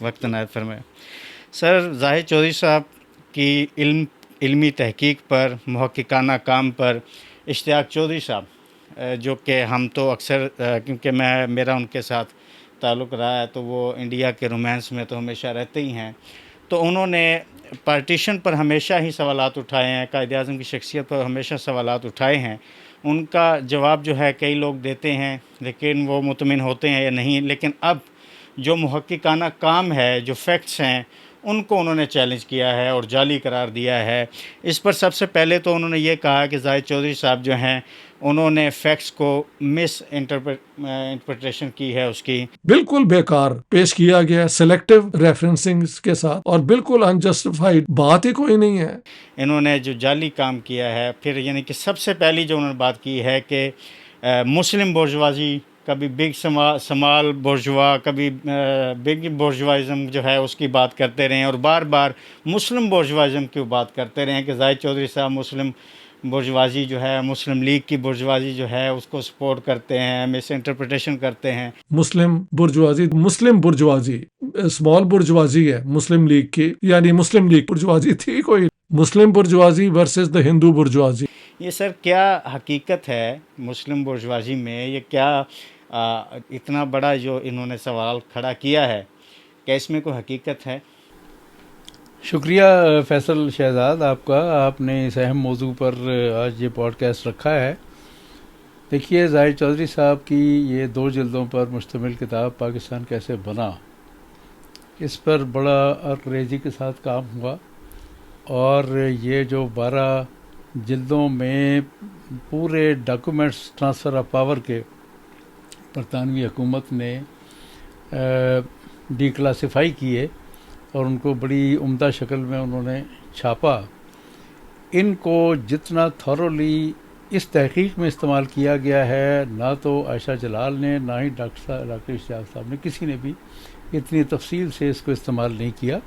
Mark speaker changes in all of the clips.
Speaker 1: وقت عنایت فرمائے. سر، زاہد چودھری صاحب کی علمی تحقیق پر، محققانہ کام پر اشتیاق چودھری صاحب، جو کہ ہم تو اکثر کیونکہ میرا ان کے ساتھ تعلق رہا ہے تو وہ انڈیا کے رومانس میں تو ہمیشہ رہتے ہی ہیں، تو انہوں نے پارٹیشن پر ہمیشہ ہی سوالات اٹھائے ہیں، قائد اعظم کی شخصیت پر ہمیشہ سوالات اٹھائے ہیں. ان کا جواب جو ہے کئی لوگ دیتے ہیں لیکن وہ مطمئن ہوتے ہیں یا نہیں، لیکن اب جو محققانہ کام ہے، جو فیکٹس ہیں، ان کو انہوں نے چیلنج کیا ہے اور جعلی قرار دیا ہے. اس پر سب سے پہلے تو انہوں نے یہ کہا کہ زاہد چودھری صاحب جو ہیں انہوں نے فیکٹس کو مس انٹرپریٹیشن کی ہے، اس کی
Speaker 2: بالکل بیکار پیش کیا گیا سلیکٹیو ریفرنسنگ کے ساتھ، اور بالکل انجسٹیفائڈ بات ہی کوئی نہیں ہے.
Speaker 1: انہوں نے جو جعلی کام کیا ہے. پھر یعنی کہ سب سے پہلی جو انہوں نے بات کی ہے کہ مسلم بورژوازی، کبھی بگ سمال بورژوا، کبھی بگ بورژوازم جو ہے اس کی بات کرتے رہے ہیں، اور بار بار مسلم بورژوازم کی بات کرتے رہے ہیں کہ زاہد چودھری صاحب مسلم بورژوازی جو ہے، مسلم لیگ کی بورژوازی جو ہے اس کو سپورٹ کرتے ہیں، مس انٹرپریٹیشن کرتے ہیں.
Speaker 2: مسلم برجوازی اسمال برجوازی ہے مسلم لیگ کی، یعنی مسلم لیگ برجوازی تھی کوئی، مسلم برجوازی ورسز دا ہندو برجوازی.
Speaker 1: یہ سر کیا حقیقت ہے مسلم برجوازی میں؟ یہ کیا اتنا بڑا جو انہوں نے سوال کھڑا کیا ہے، کیا اس میں کوئی حقیقت ہے؟
Speaker 3: شکریہ فیصل شہزاد آپ کا، آپ نے اس اہم موضوع پر آج یہ پوڈ کاسٹ رکھا ہے. دیکھیے، زاہد چودھری صاحب کی یہ 2 جلدوں پر مشتمل کتاب پاکستان کیسے بنا، اس پر بڑا انگریزی کے ساتھ کام ہوا، اور یہ جو 12 جلدوں میں پورے ڈاکومنٹس ٹرانسفر آف پاور کے برطانوی حکومت نے ڈی کلاسیفائی کیے اور ان کو بڑی عمدہ شکل میں انہوں نے چھاپا. ان کو جتنا تھورولی اس تحقیق میں استعمال کیا گیا ہے، نہ تو عائشہ جلال نے، نہ ہی ڈاکٹر اشتیاق صاحب نے، کسی نے بھی اتنی تفصیل سے اس کو استعمال نہیں کیا.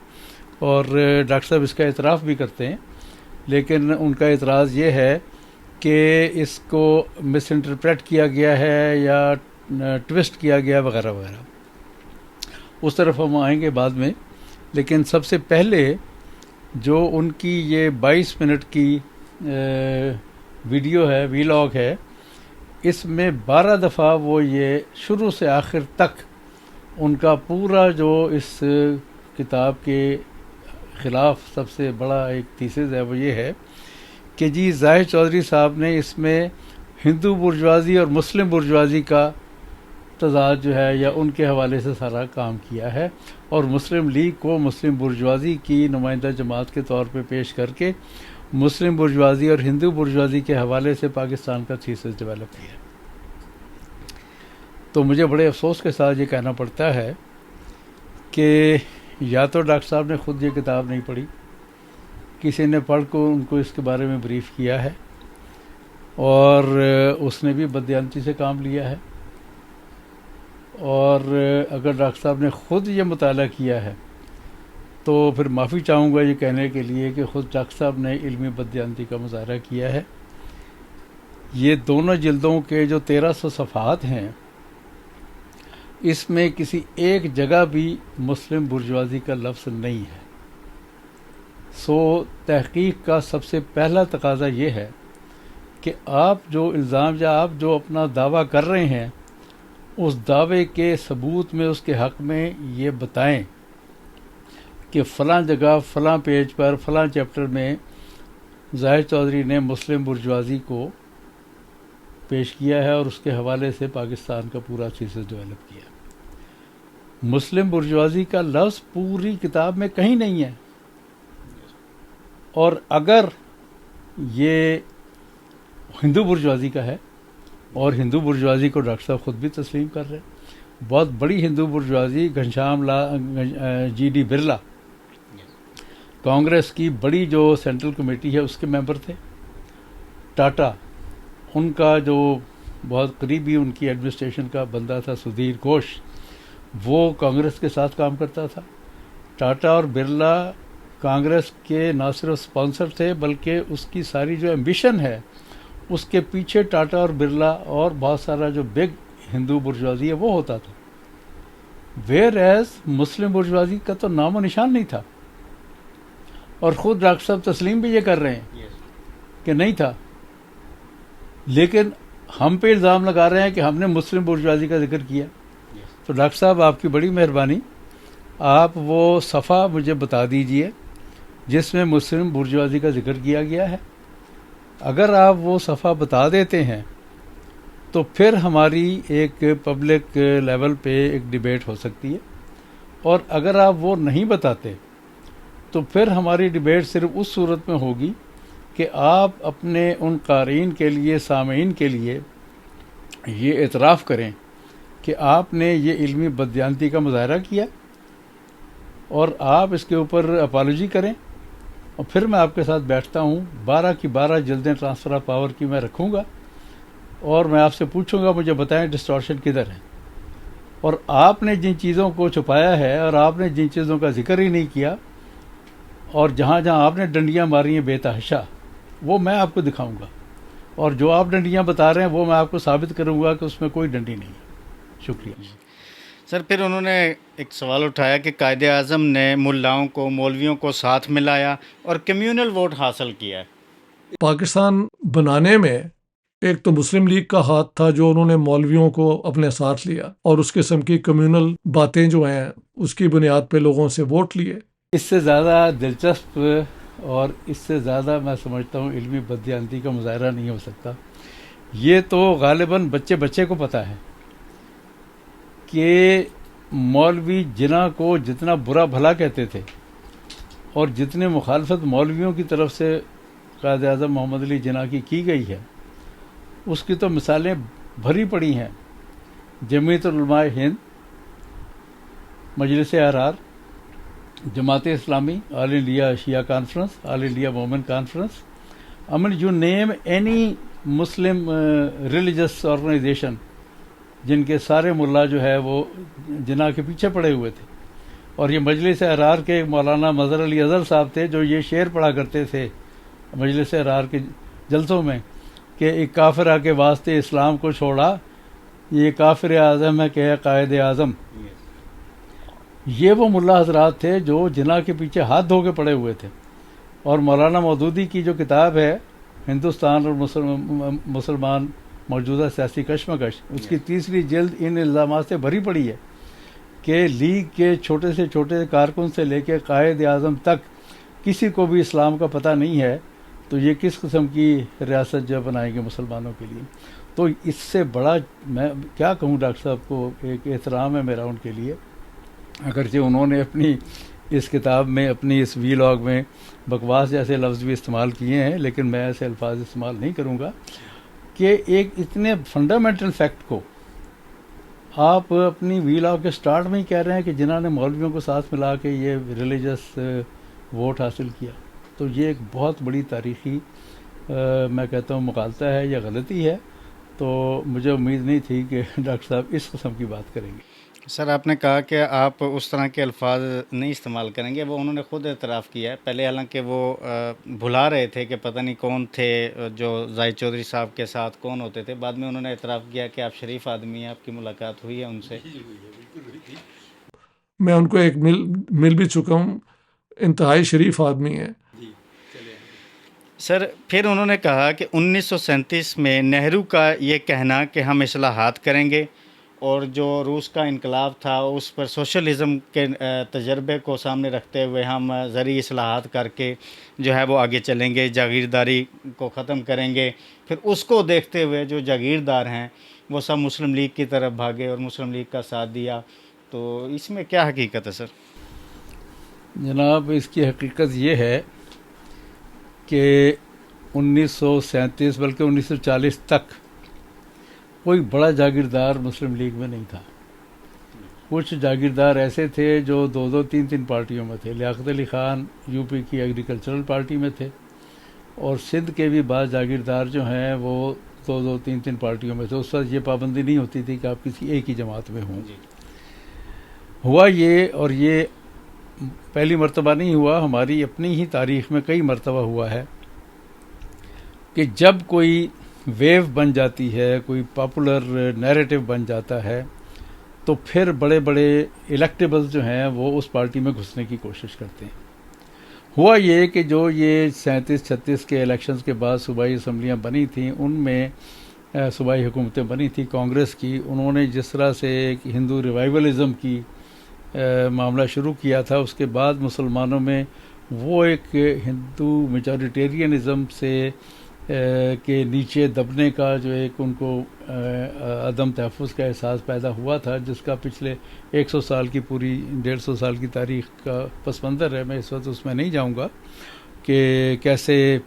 Speaker 3: اور ڈاکٹر صاحب اس کا اعتراف بھی کرتے ہیں، لیکن ان کا اعتراض یہ ہے کہ اس کو مس انٹرپریٹ کیا گیا ہے یا ٹوسٹ کیا گیا وغیرہ وغیرہ. اس طرف ہم آئیں گے بعد میں، لیکن سب سے پہلے جو ان کی یہ 22 منٹ کی ویڈیو ہے، ویلاگ ہے، اس میں 12 دفعہ وہ یہ شروع سے آخر تک ان کا پورا جو اس کتاب کے خلاف سب سے بڑا ایک تھیسز ہے وہ یہ ہے کہ جی زاہد چودھری صاحب نے اس میں ہندو برجوازی اور مسلم برجوازی کا تضاد جو ہے یا ان کے حوالے سے سارا کام کیا ہے، اور مسلم لیگ کو مسلم برجوازی کی نمائندہ جماعت کے طور پہ پیش کر کے مسلم برجوازی اور ہندو برجوازی کے حوالے سے پاکستان کا تھیسس ڈیولپ کیا. تو مجھے بڑے افسوس کے ساتھ یہ کہنا پڑتا ہے کہ یا تو ڈاکٹر صاحب نے خود یہ کتاب نہیں پڑھی، کسی نے پڑھ کو ان کو اس کے بارے میں بریف کیا ہے، اور اس نے بھی بددیانتی سے کام لیا ہے. اور اگر ڈاکٹر صاحب نے خود یہ مطالعہ کیا ہے تو پھر معافی چاہوں گا یہ کہنے کے لیے کہ خود ڈاکٹر صاحب نے علمی بددیانتی کا مظاہرہ کیا ہے. یہ دونوں جلدوں کے جو 1300 صفحات ہیں، اس میں کسی ایک جگہ بھی مسلم برجوازی کا لفظ نہیں ہے. سو تحقیق کا سب سے پہلا تقاضا یہ ہے کہ آپ جو الزام یا آپ جو اپنا دعویٰ کر رہے ہیں، اس دعوے کے ثبوت میں اس کے حق میں یہ بتائیں کہ فلاں جگہ فلاں پیج پر فلاں چیپٹر میں زاہد چودھری نے مسلم برجوازی کو پیش کیا ہے اور اس کے حوالے سے پاکستان کا پورا تھیسس ڈیولپ کیا. مسلم برجوازی کا لفظ پوری کتاب میں کہیں نہیں ہے، اور اگر یہ ہندو برجوازی کا ہے، اور ہندو برجوازی کو ڈاکٹر صاحب خود بھی تسلیم کر رہے ہیں، بہت بڑی ہندو برجوازی، گھنشیام جی ڈی برلا کانگریس کی بڑی جو سینٹرل کمیٹی ہے اس کے ممبر تھے. ٹاٹا، ان کا جو بہت قریبی ان کی ایڈمنسٹریشن کا بندہ تھا سدھیر گھوش، وہ کانگریس کے ساتھ کام کرتا تھا. ٹاٹا اور برلا کانگریس کے نہ صرف سپانسر تھے بلکہ اس کی ساری جو ایمبیشن ہے اس کے پیچھے ٹاٹا اور برلا اور بہت سارا جو بگ ہندو برجوازی ہے وہ ہوتا تھا. ویئر ایز مسلم برجوازی کا تو نام و نشان نہیں تھا، اور خود ڈاکٹر صاحب تسلیم بھی یہ کر رہے ہیں کہ نہیں تھا، لیکن ہم پہ الزام لگا رہے ہیں کہ ہم نے مسلم برجوازی کا ذکر کیا. تو ڈاکٹر صاحب آپ کی بڑی مہربانی، آپ وہ صفحہ مجھے بتا دیجئے جس میں مسلم برجوازی کا ذکر کیا گیا ہے. اگر آپ وہ صفحہ بتا دیتے ہیں تو پھر ہماری ایک پبلک لیول پہ ایک ڈیبیٹ ہو سکتی ہے، اور اگر آپ وہ نہیں بتاتے تو پھر ہماری ڈیبیٹ صرف اس صورت میں ہوگی کہ آپ اپنے ان قارئین کے لیے، سامعین کے لیے یہ اعتراف کریں کہ آپ نے یہ علمی بددیانتی کا مظاہرہ کیا، اور آپ اس کے اوپر اپالوجی کریں، اور پھر میں آپ کے ساتھ بیٹھتا ہوں. 12 کی 12 جلدیں ٹرانسفر آف پاور کی میں رکھوں گا، اور میں آپ سے پوچھوں گا مجھے بتائیں ڈسٹورشن کدھر ہے. اور آپ نے جن چیزوں کو چھپایا ہے، اور آپ نے جن چیزوں کا ذکر ہی نہیں کیا، اور جہاں جہاں آپ نے ڈنڈیاں ماری ہیں بے تحاشا، وہ میں آپ کو دکھاؤں گا، اور جو آپ ڈنڈیاں بتا رہے ہیں وہ میں آپ کو ثابت کروں گا کہ اس میں کوئی ڈنڈی نہیں ہے. شکریہ.
Speaker 1: سر پھر انہوں نے ایک سوال اٹھایا کہ قائد اعظم نے ملاؤں کو، مولویوں کو ساتھ ملایا اور کمیونل ووٹ حاصل کیا ہے.
Speaker 2: پاکستان بنانے میں ایک تو مسلم لیگ کا ہاتھ تھا جو انہوں نے مولویوں کو اپنے ساتھ لیا، اور اس قسم کی کمیونل باتیں جو ہیں اس کی بنیاد پہ لوگوں سے ووٹ لیے.
Speaker 3: اس سے زیادہ دلچسپ اور اس سے زیادہ میں سمجھتا ہوں علمی بددیانتی کا مظاہرہ نہیں ہو سکتا. یہ تو غالباً بچے بچے کو پتہ ہے کہ مولوی جناح کو جتنا برا بھلا کہتے تھے، اور جتنے مخالفت مولویوں کی طرف سے قائد اعظم محمد علی جناح کی گئی ہے، اس کی تو مثالیں بھری پڑی ہیں. جمعیت علماء ہند، مجلس Ahrar, Jamaat Islami, all India Shia conference, all India Momin conference, you name any Muslim religious organisation, جن کے سارے ملا جو ہے وہ جناح کے پیچھے پڑے ہوئے تھے. اور یہ مجلس احرار کے مولانا مظہر علی اظہر صاحب تھے جو یہ شعر پڑھا کرتے تھے مجلس احرار کے جلسوں میں کہ ایک کافرہ کے واسطے اسلام کو چھوڑا، یہ کافر اعظم ہے کہ قائد اعظم. یہ وہ ملا حضرات تھے جو جناح کے پیچھے ہاتھ دھو کے پڑے ہوئے تھے. اور مولانا مودودی کی جو کتاب ہے ہندوستان اور مسلمان موجودہ سیاسی کشمکش، اس کی 3ری جلد ان الزامات سے بھری پڑی ہے کہ لیگ کے چھوٹے سے چھوٹے کارکن سے لے کے قائد اعظم تک کسی کو بھی اسلام کا پتہ نہیں ہے، تو یہ کس قسم کی ریاست جو بنائیں گے مسلمانوں کے لیے. تو اس سے بڑا میں کیا کہوں ڈاکٹر صاحب کو، ایک احترام ہے میرا ان کے لیے، اگرچہ انہوں نے اپنی اس کتاب میں، اپنی اس ویلاگ میں بکواس جیسے لفظ بھی استعمال کیے ہیں، لیکن میں ایسے الفاظ استعمال نہیں کروں گا کہ ایک اتنے فنڈامنٹل فیکٹ کو آپ اپنی ویلاگ کے سٹارٹ میں ہی کہہ رہے ہیں کہ جنہوں نے مولویوں کو ساتھ ملا کے یہ ریلیجس ووٹ حاصل کیا. تو یہ ایک بہت بڑی تاریخی میں کہتا ہوں مغالطہ ہے یا غلطی ہے. تو مجھے امید نہیں تھی کہ ڈاکٹر صاحب اس قسم کی بات کریں گے.
Speaker 1: سر آپ نے کہا کہ آپ اس طرح کے الفاظ نہیں استعمال کریں گے، وہ انہوں نے خود اعتراف کیا ہے. پہلے حالانکہ وہ بھلا رہے تھے کہ پتہ نہیں کون تھے جو زاہد چودھری صاحب کے ساتھ کون ہوتے تھے، بعد میں انہوں نے اعتراف کیا کہ آپ شریف آدمی ہیں، آپ کی ملاقات ہوئی ہے ان سے.
Speaker 2: میں ان کو ایک مل بھی چکا ہوں، انتہائی شریف آدمی ہیں.
Speaker 1: سر پھر انہوں نے کہا کہ 1937 میں نہرو کا یہ کہنا کہ ہم اصلاحات کریں گے، اور جو روس کا انقلاب تھا اس پر سوشلزم کے تجربے کو سامنے رکھتے ہوئے ہم زرعی اصلاحات کر کے جو ہے وہ آگے چلیں گے، جاگیرداری کو ختم کریں گے. پھر اس کو دیکھتے ہوئے جو جاگیردار ہیں وہ سب مسلم لیگ کی طرف بھاگے اور مسلم لیگ کا ساتھ دیا. تو اس میں کیا حقیقت ہے سر؟
Speaker 3: جناب اس کی حقیقت یہ ہے کہ 1937 بلکہ 1940 تک کوئی بڑا جاگیردار مسلم لیگ میں نہیں تھا. کچھ جاگیردار ایسے تھے جو 2-3 پارٹیوں میں تھے. لیاقت علی خان یو پی کی ایگریکلچرل پارٹی میں تھے، اور سندھ کے بھی بعض جاگیردار جو ہیں وہ 2-3 پارٹیوں میں تھے. اس وقت یہ پابندی نہیں ہوتی تھی کہ آپ کسی ایک ہی جماعت میں ہوں. ہوا یہ، اور یہ پہلی مرتبہ نہیں ہوا، ہماری اپنی ہی تاریخ میں کئی مرتبہ ہوا ہے کہ جب کوئی ویو بن جاتی ہے، کوئی پاپولر نیریٹو بن جاتا ہے، تو پھر بڑے بڑے الیکٹیبلز جو ہیں وہ اس پارٹی میں گھسنے کی کوشش کرتے ہیں. ہوا یہ کہ جو یہ 37-36 کے الیکشنز کے بعد صوبائی اسمبلیاں بنی تھیں، ان میں صوبائی حکومتیں بنی تھیں کانگریس کی، انہوں نے جس طرح سے ایک ہندو ریوائولزم کی معاملہ شروع کیا تھا، اس کے بعد مسلمانوں میں وہ ایک ہندو میجورٹیرینزم سے کے نیچے دبنے کا جو ایک ان کو عدم تحفظ کا احساس پیدا ہوا تھا، جس کا پچھلے 100 سال کی پوری 150 سال کی تاریخ کا پس منظر ہے. میں اس وقت اس میں نہیں جاؤں گا کہ کیسے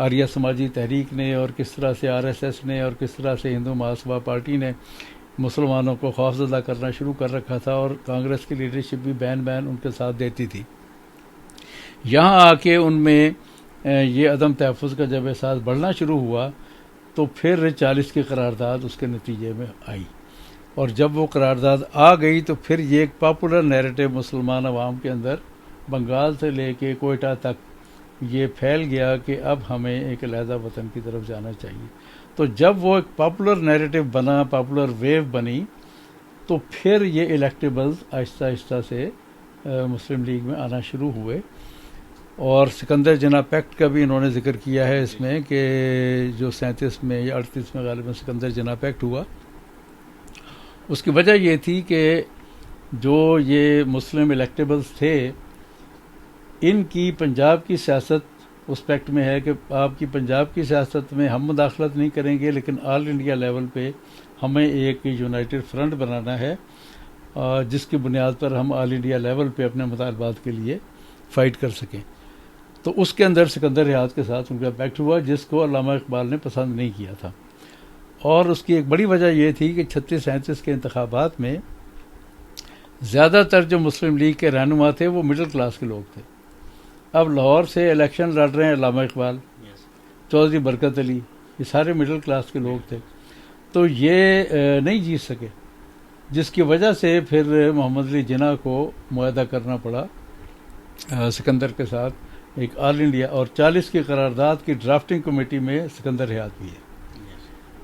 Speaker 3: آریہ سماجی تحریک نے اور کس طرح سے RSS نے اور کس طرح سے ہندو مہاسبھا پارٹی نے مسلمانوں کو خوفزدہ کرنا شروع کر رکھا تھا، اور کانگریس کی لیڈرشپ بھی بین ان کے ساتھ دیتی تھی. یہاں آ کے ان میں یہ عدم تحفظ کا جب احساس بڑھنا شروع ہوا تو پھر 40 کی قرارداد اس کے نتیجے میں آئی، اور جب وہ قرارداد آ گئی تو پھر یہ ایک پاپولر نیریٹو مسلمان عوام کے اندر بنگال سے لے کے کوئٹہ تک یہ پھیل گیا کہ اب ہمیں ایک علیحدہ وطن کی طرف جانا چاہیے. تو جب وہ ایک پاپولر نیریٹو بنا، پاپولر ویو بنی، تو پھر یہ الیکٹیبلز آہستہ آہستہ سے مسلم لیگ میں آنا شروع ہوئے. اور سکندر جناح پیکٹ کا بھی انہوں نے ذکر کیا ہے اس میں کہ جو 37 میں یا 38 میں غالباً سکندر جناح پیکٹ ہوا، اس کی وجہ یہ تھی کہ جو یہ مسلم الیکٹیبلز تھے، ان کی پنجاب کی سیاست اس پیکٹ میں ہے کہ آپ کی پنجاب کی سیاست میں ہم مداخلت نہیں کریں گے، لیکن آل انڈیا لیول پہ ہمیں ایک یونائٹڈ فرنٹ بنانا ہے جس کی بنیاد پر ہم آل انڈیا لیول پہ اپنے مطالبات کے لیے فائٹ کر سکیں. تو اس کے اندر سکندر ریاض کے ساتھ ان کا پیکٹ ہوا، جس کو علامہ اقبال نے پسند نہیں کیا تھا. اور اس کی ایک بڑی وجہ یہ تھی کہ 36-37 کے انتخابات میں زیادہ تر جو مسلم لیگ کے رہنما تھے وہ مڈل کلاس کے لوگ تھے. اب لاہور سے الیکشن لڑ رہے ہیں علامہ اقبال، چودھری برکت علی، یہ سارے مڈل کلاس کے لوگ تھے، تو یہ نہیں جیت سکے، جس کی وجہ سے پھر محمد علی جناح کو معاہدہ کرنا پڑا سکندر کے ساتھ ایک آل انڈیا. اور 40 کی قرارداد کی ڈرافٹنگ کمیٹی میں سکندر ریاض بھی ہے،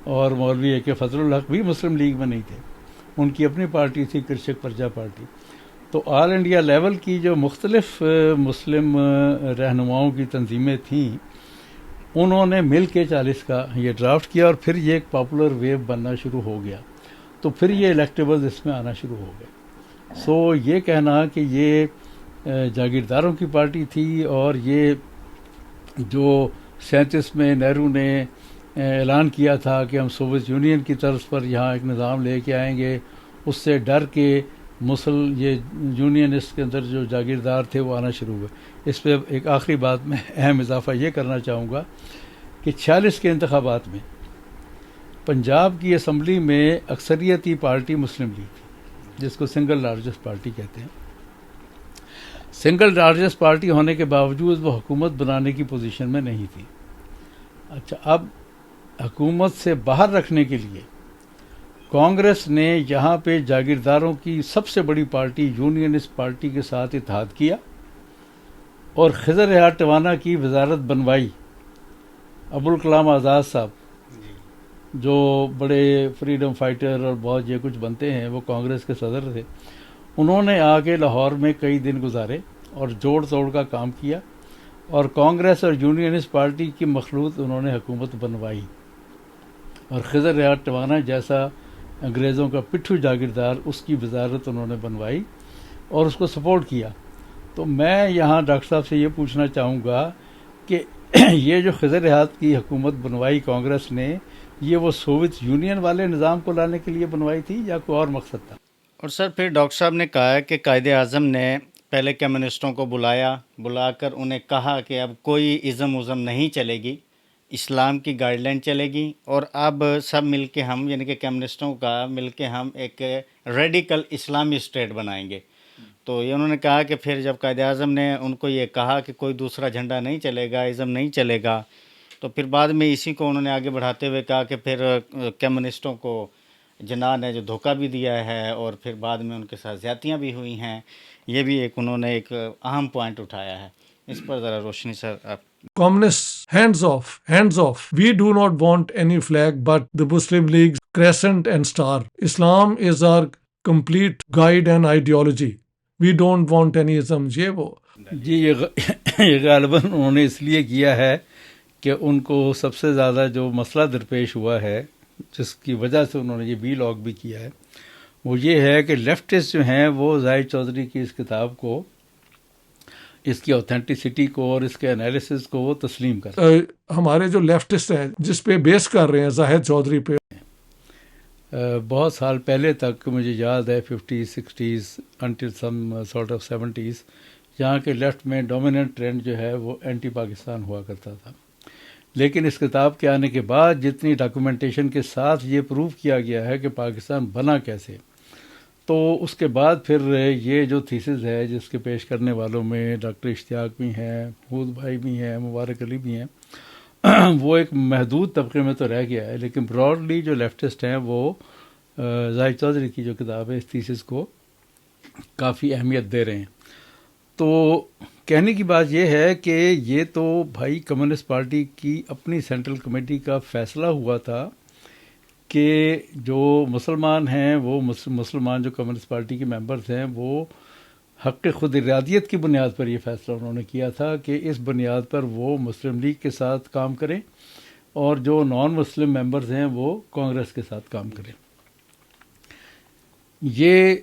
Speaker 3: اور مولوی اے کے فضل الحق بھی مسلم لیگ میں نہیں تھے، ان کی اپنی پارٹی تھی کرشک پرجا پارٹی. تو آل انڈیا لیول کی جو مختلف مسلم رہنماؤں کی تنظیمیں تھیں، انہوں نے مل کے 40 کا یہ ڈرافٹ کیا، اور پھر یہ ایک پاپولر ویو بننا شروع ہو گیا. تو پھر یہ الیکٹیبلز اس میں آنا شروع ہو گئے. سو یہ کہنا کہ یہ جاگیرداروں کی پارٹی تھی، اور یہ جو 37 میں نہرو نے اعلان کیا تھا کہ ہم سوویت یونین کی طرز پر یہاں ایک نظام لے کے آئیں گے، اس سے ڈر کے یہ یونینسٹ کے اندر جو جاگیردار تھے وہ آنا شروع ہوئے. اس پہ ایک آخری بات میں اہم اضافہ یہ کرنا چاہوں گا کہ 46 کے انتخابات میں پنجاب کی اسمبلی میں اکثریتی پارٹی مسلم لیگ تھی، جس کو سنگل لارجسٹ پارٹی کہتے ہیں. سنگل لارجسٹ پارٹی ہونے کے باوجود وہ حکومت بنانے کی پوزیشن میں نہیں تھی. اچھا، اب حکومت سے باہر رکھنے کے لیے کانگریس نے یہاں پہ جاگیرداروں کی سب سے بڑی پارٹی یونینسٹ پارٹی کے ساتھ اتحاد کیا، اور خضر ریاض ٹوانا کی وزارت بنوائی. ابوالکلام آزاد صاحب جو بڑے فریڈم فائٹر اور بہت یہ کچھ بنتے ہیں، وہ کانگریس کے صدر تھے، انہوں نے آ کے لاہور میں کئی دن گزارے اور جوڑ توڑ کا کام کیا، اور کانگریس اور یونینسٹ پارٹی کی مخلوط انہوں نے حکومت بنوائی. اور خضر ریاض ٹوانا جیسا انگریزوں کا پٹھو جاگیردار، اس کی وزارت انہوں نے بنوائی اور اس کو سپورٹ کیا. تو میں یہاں ڈاکٹر صاحب سے یہ پوچھنا چاہوں گا کہ یہ جو خضر ریاض کی حکومت بنوائی کانگریس نے، یہ وہ سوویت یونین والے نظام کو لانے کے لیے بنوائی تھی یا کوئی اور مقصد تھا؟
Speaker 1: اور سر پھر ڈاکٹر صاحب نے کہا کہ قائد اعظم نے پہلے کمیونسٹوں کو بلا کر انہیں کہا کہ اب کوئی ازم نہیں چلے گی، اسلام کی گائیڈ لائن چلے گی، اور اب سب مل کے ہم یعنی کہ کمیونسٹوں کا مل کے ہم ایک ریڈیکل اسلامی اسٹیٹ بنائیں گے. تو یہ انہوں نے کہا کہ پھر جب قائد اعظم نے ان کو یہ کہا کہ کوئی دوسرا جھنڈا نہیں چلے گا، ازم نہیں چلے گا، تو پھر بعد میں اسی کو انہوں نے آگے بڑھاتے ہوئے کہا کہ پھر کمیونسٹوں کو جناح نے جو دھوکہ بھی دیا ہے اور پھر بعد میں ان کے ساتھ زیادتیاں بھی ہوئی ہیں. یہ بھی ایک انہوں نے ایک اہم پوائنٹ اٹھایا ہے. اس پر ذرا روشنی سر آپ.
Speaker 2: Communists, hands off, hands off. We do not want any flag but the Muslim League's crescent and star. Islam is our complete guide and ideology. We don't want any ism. یہ وہ
Speaker 3: جی یہ غالباً انہوں نے اس لیے کیا ہے کہ ان کو سب سے زیادہ جو مسئلہ درپیش ہوا ہے جس کی وجہ سے انہوں نے یہ وی لاگ بھی کیا ہے وہ یہ ہے کہ لیفٹسٹ جو ہیں وہ زاہد چودھری کی اس کتاب کو، اس کی اوتھینٹسٹی کو اور اس کے انالیسس کو وہ تسلیم کر
Speaker 2: ہمارے جو لیفٹسٹ ہیں جس پہ بیس کر رہے ہیں زاہد چودھری پہ،
Speaker 3: بہت سال پہلے تک مجھے یاد ہے 50s 60s until some sort of 70s جہاں کے لیفٹ میں ڈومیننٹ ٹرینڈ جو ہے وہ اینٹی پاکستان ہوا کرتا تھا، لیکن اس کتاب کے آنے کے بعد جتنی ڈاکومنٹیشن کے ساتھ یہ پروف کیا گیا ہے کہ پاکستان بنا کیسے، تو اس کے بعد پھر یہ جو تھیسز ہے جس کے پیش کرنے والوں میں ڈاکٹر اشتیاق بھی ہیں، محمود بھائی بھی ہیں، مبارک علی بھی ہیں، وہ ایک محدود طبقے میں تو رہ گیا ہے، لیکن براڈلی جو لیفٹسٹ ہیں وہ زاہد چودھری کی جو کتاب ہے اس تھیسز کو کافی اہمیت دے رہے ہیں۔ تو کہنے کی بات یہ ہے کہ یہ تو بھائی کمیونسٹ پارٹی کی اپنی سینٹرل کمیٹی کا فیصلہ ہوا تھا کہ جو مسلمان ہیں وہ مسلمان جو کمیونسٹ پارٹی کے ممبرز ہیں وہ حق خود ارادیت کی بنیاد پر یہ فیصلہ انہوں نے کیا تھا کہ اس بنیاد پر وہ مسلم لیگ کے ساتھ کام کریں اور جو نان مسلم ممبرز ہیں وہ کانگریس کے ساتھ کام کریں۔ یہ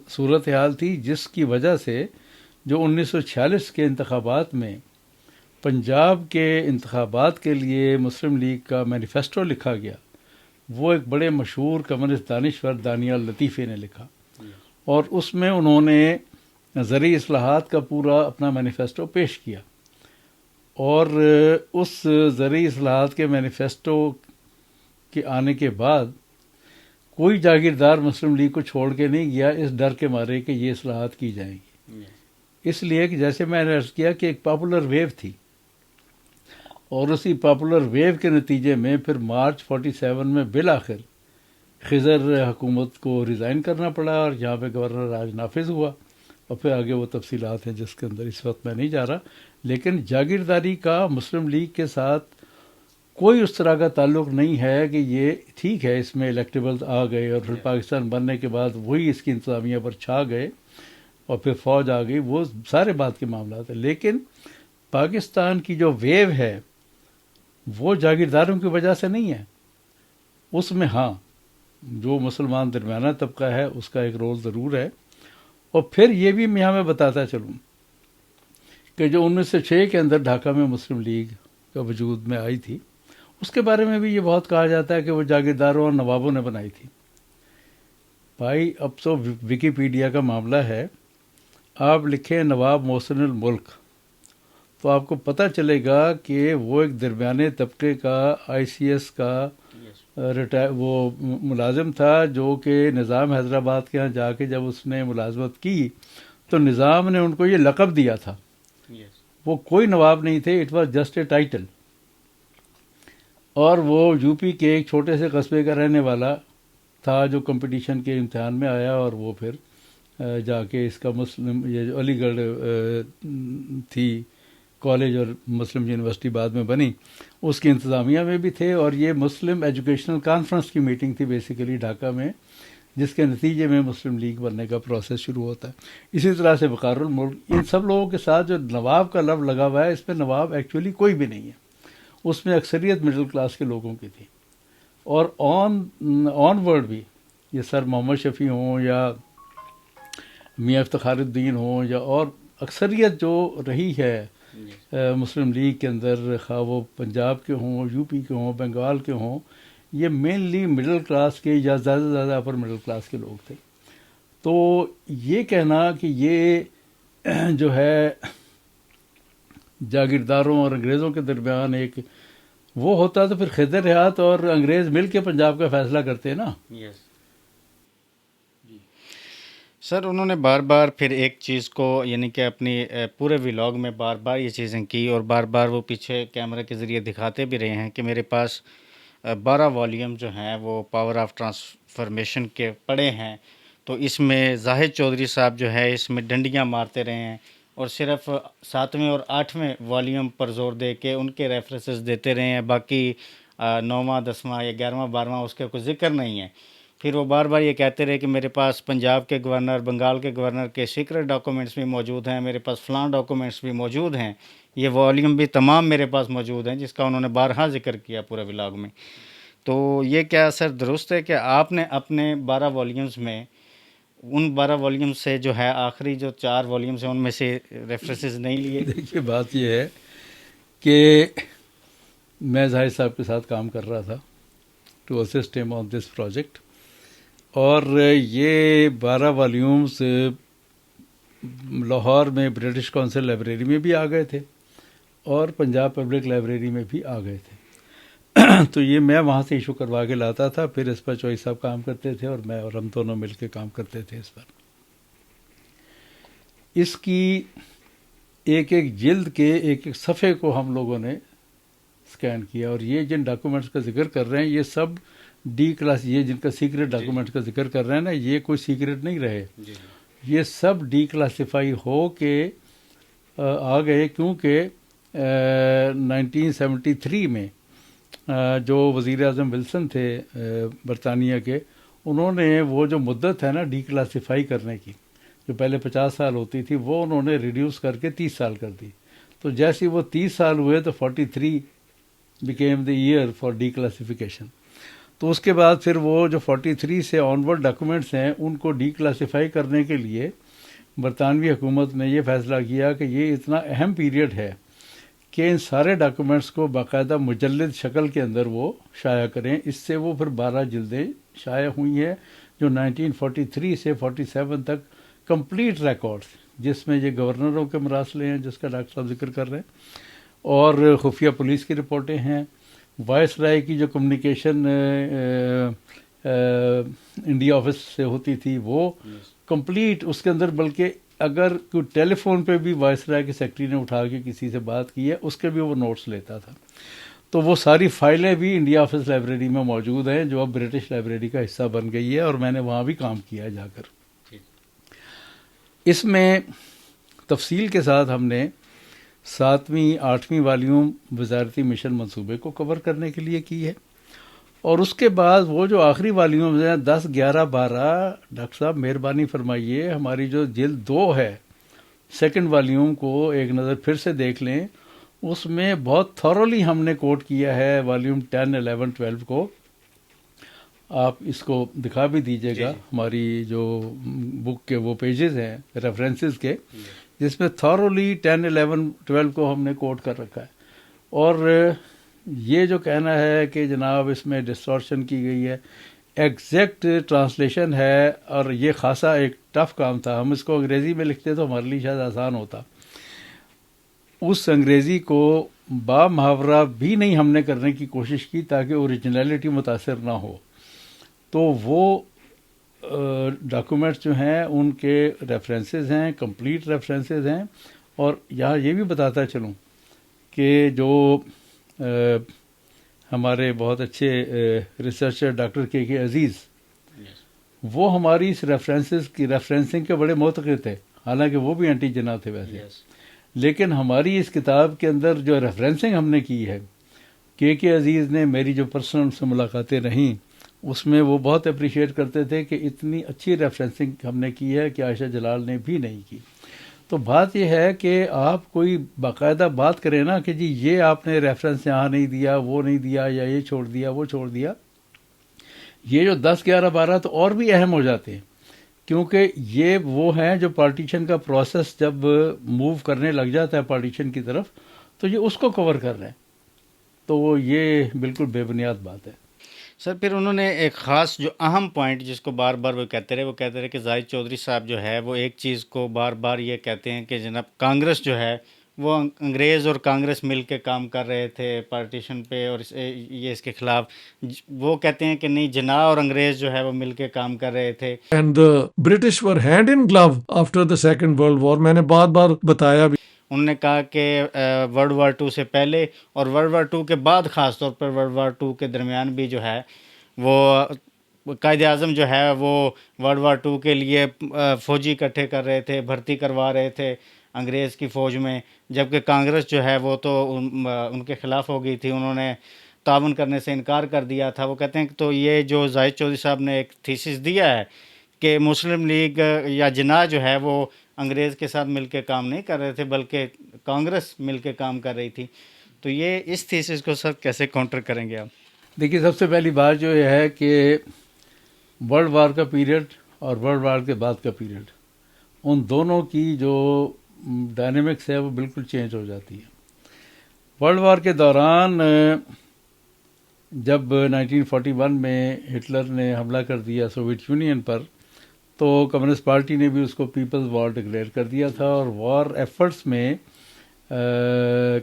Speaker 3: صورتحال تھی جس کی وجہ سے جو 1946 کے انتخابات میں پنجاب کے انتخابات کے لیے مسلم لیگ کا مینیفیسٹو لکھا گیا، وہ ایک بڑے مشہور کمیونسٹ دانشور دانیال لطیفی نے لکھا، اور اس میں انہوں نے زرعی اصلاحات کا پورا اپنا مینیفیسٹو پیش کیا، اور اس زرعی اصلاحات کے مینیفیسٹو کے آنے کے بعد کوئی جاگیردار مسلم لیگ کو چھوڑ کے نہیں گیا اس ڈر کے مارے کہ یہ اصلاحات کی جائیں گی، اس لیے کہ جیسے میں نے عرض کیا کہ ایک پاپولر ویو تھی، اور اسی پاپولر ویو کے نتیجے میں پھر مارچ 47 میں بالآخر خضر حکومت کو ریزائن کرنا پڑا اور یہاں پہ گورنر راج نافذ ہوا، اور پھر آگے وہ تفصیلات ہیں جس کے اندر اس وقت میں نہیں جا رہا، لیکن جاگیرداری کا مسلم لیگ کے ساتھ کوئی اس طرح کا تعلق نہیں ہے کہ یہ ٹھیک ہے اس میں الیکٹیبلز آ گئے اور پھر پاکستان بننے کے بعد وہی اس کی انتظامیہ پر چھا گئے اور پھر فوج آ گئی، وہ سارے بات کے معاملات ہیں، لیکن پاکستان کی جو ویو ہے وہ جاگیرداروں کی وجہ سے نہیں ہے، اس میں ہاں جو مسلمان درمیانہ طبقہ ہے اس کا ایک رول ضرور ہے۔ اور پھر یہ بھی میں ہمیں بتاتا چلوں کہ جو 1906 کے اندر ڈھاکہ میں مسلم لیگ کا وجود میں آئی تھی، اس کے بارے میں بھی یہ بہت کہا جاتا ہے کہ وہ جاگیرداروں اور نوابوں نے بنائی تھی۔ بھائی اب تو ویکیپیڈیا کا معاملہ ہے، آپ لکھیں نواب محسن الملک تو آپ کو پتہ چلے گا کہ وہ ایک درمیانے طبقے کا آئی سی ایس کا وہ ملازم تھا، جو کہ نظام حیدرآباد کے ہاں جا کے جب اس نے ملازمت کی تو نظام نے ان کو یہ لقب دیا تھا، وہ کوئی نواب نہیں تھے، it was just a title, اور وہ یو پی کے ایک چھوٹے سے قصبے کا رہنے والا تھا جو کمپٹیشن کے امتحان میں آیا، اور وہ پھر جا کے اس کا مسلم یہ جو علی گڑھ تھی کالج اور مسلم یونیورسٹی بعد میں بنی اس کی انتظامیہ میں بھی تھے، اور یہ مسلم ایجوکیشنل کانفرنس کی میٹنگ تھی بیسیکلی ڈھاکہ میں، جس کے نتیجے میں مسلم لیگ بننے کا پروسیس شروع ہوتا ہے۔ اسی طرح سے وقار الملک، ان سب لوگوں کے ساتھ جو نواب کا لفظ لگا ہوا ہے اس پہ نواب ایکچولی کوئی بھی نہیں ہے، اس میں اکثریت مڈل کلاس کے لوگوں کی تھی، اور آن ورڈ بھی یہ سر محمد شفیع ہوں یا میاں افتخار الدین ہوں یا اور اکثریت جو رہی ہے مسلم لیگ کے اندر، خواہ وہ پنجاب کے ہوں، یو پی کے ہوں، بنگال کے ہوں، یہ مینلی مڈل کلاس کے یا زیادہ سے زیادہ اپر مڈل کلاس کے لوگ تھے۔ تو یہ کہنا کہ یہ جو ہے جاگیرداروں اور انگریزوں کے درمیان ایک وہ ہوتا تو پھر خضر ریاض اور انگریز مل کے پنجاب کا فیصلہ کرتے نا۔
Speaker 1: سر انہوں نے بار بار پھر ایک چیز کو یعنی کہ اپنی پورے ولاگ میں بار بار یہ چیزیں کی، اور بار بار وہ پیچھے کیمرے کے ذریعے دکھاتے بھی رہے ہیں کہ میرے پاس 12 والیوم جو ہیں وہ پاور آف ٹرانسفارمیشن کے پڑے ہیں، تو اس میں زاہد چودھری صاحب جو ہے اس میں ڈنڈیاں مارتے رہے ہیں، اور صرف 7ویں اور 8ویں والیوم پر زور دے کے ان کے ریفرنسز دیتے رہے ہیں، باقی 9واں 10واں یا 11واں 12واں اس کا کوئی ذکر نہیں ہے۔ پھر وہ بار بار یہ کہتے رہے کہ میرے پاس پنجاب کے گورنر، بنگال کے گورنر کے سیکرٹ ڈاکومنٹس بھی موجود ہیں، میرے پاس فلاں ڈاکومنٹس بھی موجود ہیں، یہ والیوم بھی تمام میرے پاس موجود ہیں، جس کا انہوں نے بارہا ذکر کیا پورے ولاگ میں۔ تو یہ کیا سر درست ہے کہ آپ نے اپنے 12 والیومز میں ان 12 والیوم سے جو ہے آخری جو 4 والیومز ہیں ان میں سے ریفرنسز نہیں لیے؟
Speaker 3: دیکھیے بات یہ ہے کہ میں زاہد صاحب کے ساتھ کام کر رہا تھا ٹو اسسٹ ہم آن دس پروجیکٹ، اور یہ 12 والیومز لاہور میں برٹش کونسل لائبریری میں بھی آ گئے تھے اور پنجاب پبلک لائبریری میں بھی آ گئے تھے۔ تو یہ میں وہاں سے ایشو کروا کے لاتا تھا، پھر اس پر چوئی صاحب کام کرتے تھے اور میں اور ہم دونوں مل کے کام کرتے تھے اس پر۔ اس کی ایک ایک جلد کے ایک ایک صفحے کو ہم لوگوں نے اسکین کیا، اور یہ جن ڈاکومنٹس کا ذکر کر رہے ہیں یہ سب ڈی کلاس، یہ جن کا سیکرٹ ڈاکومنٹس کا ذکر کر رہے ہیں نا، یہ کوئی سیکرٹ نہیں رہے، یہ سب ڈی کلاسیفائی ہو کے آ گئے، کیونکہ 1973 میں جو وزیر اعظم ولسن تھے برطانیہ کے، انہوں نے وہ جو مدت ہے نا ڈی کلاسیفائی کرنے کی، جو پہلے 50 سال ہوتی تھی، وہ انہوں نے ریڈیوس کر کے 30 سال کر دی۔ تو جیسے وہ 30 سال ہوئے تو 43 became the year for declassification. تو اس کے بعد پھر وہ جو 43 سے آنورڈ ڈاکومنٹس ہیں ان کو ڈی کلاسیفائی کرنے کے لیے برطانوی حکومت نے یہ فیصلہ کیا کہ یہ اتنا اہم پیریڈ ہے کہ ان سارے ڈاکومنٹس کو باقاعدہ مجلد شکل کے اندر وہ شائع کریں۔ اس سے وہ پھر 12 جلدیں شائع ہوئی ہیں جو 1943 سے 47 تک کمپلیٹ ریکارڈز، جس میں یہ گورنروں کے مراسلے ہیں جس کا ڈاکٹر صاحب ذکر کر رہے ہیں، اور خفیہ پولیس کی رپورٹیں ہیں، وائس رائے کی جو کمیونیکیشن انڈیا آفس سے ہوتی تھی وہ کمپلیٹ اس کے اندر، بلکہ اگر کوئی ٹیلی فون پہ بھی وائس رائے کے سیکرٹری نے اٹھا کے کسی سے بات کی ہے اس کے بھی وہ نوٹس لیتا تھا۔ تو وہ ساری فائلیں بھی انڈیا آفس لائبریری میں موجود ہیں جو اب برٹش لائبریری کا حصہ بن گئی ہے، اور میں نے وہاں بھی کام کیا ہے جا کر۔ اس میں تفصیل کے ساتھ ہم نے 7ویں 8ویں والیوم وزارتی مشن منصوبے کو کور کرنے کے لیے کی ہے، اور اس کے بعد وہ جو آخری والیومز ہیں 10 11 12، ڈاکٹر صاحب مہربانی فرمائیے ہماری جو جلد 2 ہے سیکنڈ والیوم کو ایک نظر پھر سے دیکھ لیں، اس میں بہت تھورولی ہم نے کوٹ کیا ہے والیوم 10 11 12 کو۔ آپ اس کو دکھا بھی دیجیے گا، ہماری جو بک کے وہ پیجز ہیں ریفرنسز کے، جس میں تھورولی 10 11 12 کو ہم نے کوٹ کر رکھا ہے۔ اور یہ جو کہنا ہے کہ جناب اس میں ڈسٹورشن کی گئی ہے، ایگزیکٹ ٹرانسلیشن ہے، اور یہ خاصا ایک ٹف کام تھا، ہم اس کو انگریزی میں لکھتے تو ہمارے لیے شاید آسان ہوتا، اس انگریزی کو با محاورہ بھی نہیں ہم نے کرنے کی کوشش کی تاکہ اوریجنلٹی متاثر نہ ہو۔ تو وہ ڈاکومنٹس جو ہیں ان کے ریفرنسز ہیں، کمپلیٹ ریفرنسز ہیں، اور یہاں یہ بھی بتاتا چلوں کہ جو ہمارے بہت اچھے ریسرچر ڈاکٹر کے عزیز، وہ ہماری اس ریفرنسز کی ریفرنسنگ کے بڑے معتقد تھے، حالانکہ وہ بھی اینٹی جناح تھے ویسے، لیکن ہماری اس کتاب کے اندر جو ریفرنسنگ ہم نے کی ہے، کے عزیز نے میری جو پرسنل سے ملاقاتیں رہیں اس میں وہ بہت اپریشیٹ کرتے تھے کہ اتنی اچھی ریفرنسنگ ہم نے کی ہے کہ عائشہ جلال نے بھی نہیں کی۔ تو بات یہ ہے کہ آپ کوئی باقاعدہ بات کریں نا کہ جی یہ آپ نے ریفرنس یہاں نہیں دیا، وہ نہیں دیا، یا یہ چھوڑ دیا، وہ چھوڑ دیا، یہ جو 10 11 12 تو اور بھی اہم ہو جاتے ہیں، کیونکہ یہ وہ ہیں جو پارٹیشن کا پروسیس جب موو کرنے لگ جاتا ہے پارٹیشن کی طرف تو یہ اس کو کور کر رہے ہیں، تو یہ بالکل بے بنیاد بات ہے۔
Speaker 1: سر پھر انہوں نے ایک خاص جو اہم پوائنٹ جس کو بار بار وہ کہتے رہے کہ زاہد چودھری صاحب جو ہے وہ ایک چیز کو بار بار یہ کہتے ہیں کہ جناب کانگریس جو ہے وہ انگریز اور کانگریس مل کے کام کر رہے تھے پارٹیشن پہ، اور یہ اس کے خلاف وہ کہتے ہیں کہ نہیں، جناح اور انگریز جو ہے وہ مل کے کام کر رہے تھے۔
Speaker 2: And British were hand in glove after the second world war, میں نے بار بار بتایا بھی۔
Speaker 1: انہوں نے کہا کہ ورلڈ وار 2 سے پہلے اور ورلڈ وار 2 کے بعد، خاص طور پر ورلڈ وار 2 کے درمیان بھی جو ہے وہ قائد اعظم جو ہے وہ ورلڈ وار 2 کے لیے فوجی اکٹھے کر رہے تھے، بھرتی کروا رہے تھے انگریز کی فوج میں، جبکہ کانگریس جو ہے وہ تو ان کے خلاف ہو گئی تھی۔ انہوں نے تعاون کرنے سے انکار کر دیا تھا. وہ کہتے ہیں کہ تو یہ جو زاہد چودھری صاحب نے ایک تھیسس دیا ہے کہ مسلم لیگ یا جناح جو ہے وہ انگریز کے ساتھ مل کے کام نہیں کر رہے تھے بلکہ کانگریس مل کے کام کر رہی تھی, تو یہ اس تھیسس کو سر کیسے کاؤنٹر کریں گے آپ؟
Speaker 3: دیکھیے سب سے پہلی بات جو یہ ہے کہ ورلڈ وار کا پیریڈ اور ورلڈ وار کے بعد کا پیریڈ, ان دونوں کی جو ڈائنامکس ہے وہ بالکل چینج ہو جاتی ہے. ورلڈ وار کے دوران جب 1941 میں ہٹلر نے حملہ کر دیا سوویت یونین پر, تو کمیونسٹ پارٹی نے بھی اس کو پیپلز وار ڈکلیئر کر دیا تھا, اور وار ایفرٹس میں